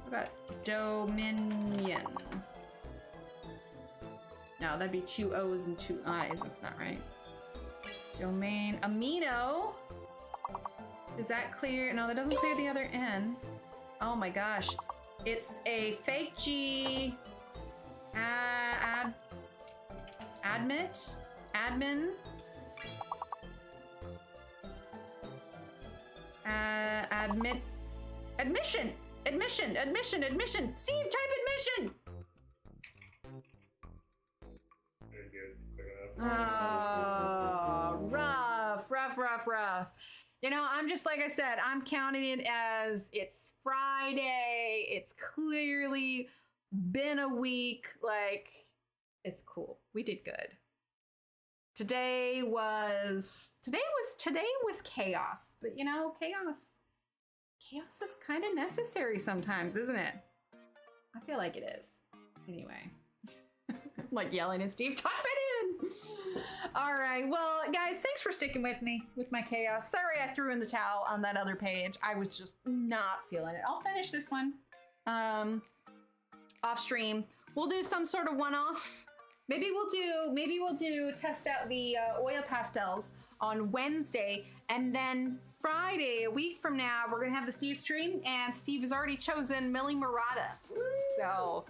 What about dominion? No, that'd be 2 O's and 2 I's. That's not right. Domain. Amino. Is that clear? No, that doesn't clear the other N. Oh my gosh. It's a fake G. Admit. Admin. Admission. Steve, type admission. Oh, rough. You know, I'm just like I said, I'm counting it as it's Friday. It's clearly been a week. Like, it's cool. We did good. Today was chaos, but you know, chaos is kind of necessary sometimes, isn't it? I feel like it is. Anyway, like yelling at Steve, type it in. All right, well, guys, thanks for sticking with me with my chaos. Sorry I threw in the towel on that other page. I was just not feeling it. I'll finish this one off stream. We'll do some sort of one-off. Maybe we'll do test out the oil pastels on Wednesday, and then Friday, a week from now, we're gonna have the Steve stream, and Steve has already chosen Millie Murata. So,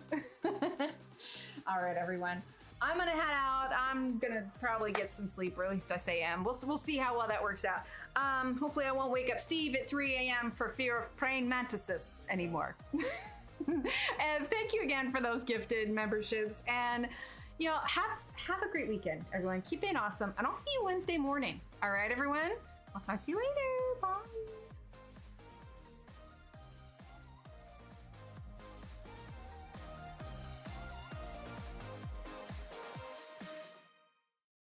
all right, everyone. I'm gonna head out. I'm gonna probably get some sleep, or at least I say am. We'll see how well that works out. Hopefully I won't wake up Steve at 3 a.m. for fear of praying mantises anymore. And thank you again for those gifted memberships. And you know, have a great weekend, everyone. Keep being awesome, and I'll see you Wednesday morning. All right, everyone? I'll talk to you later. Bye.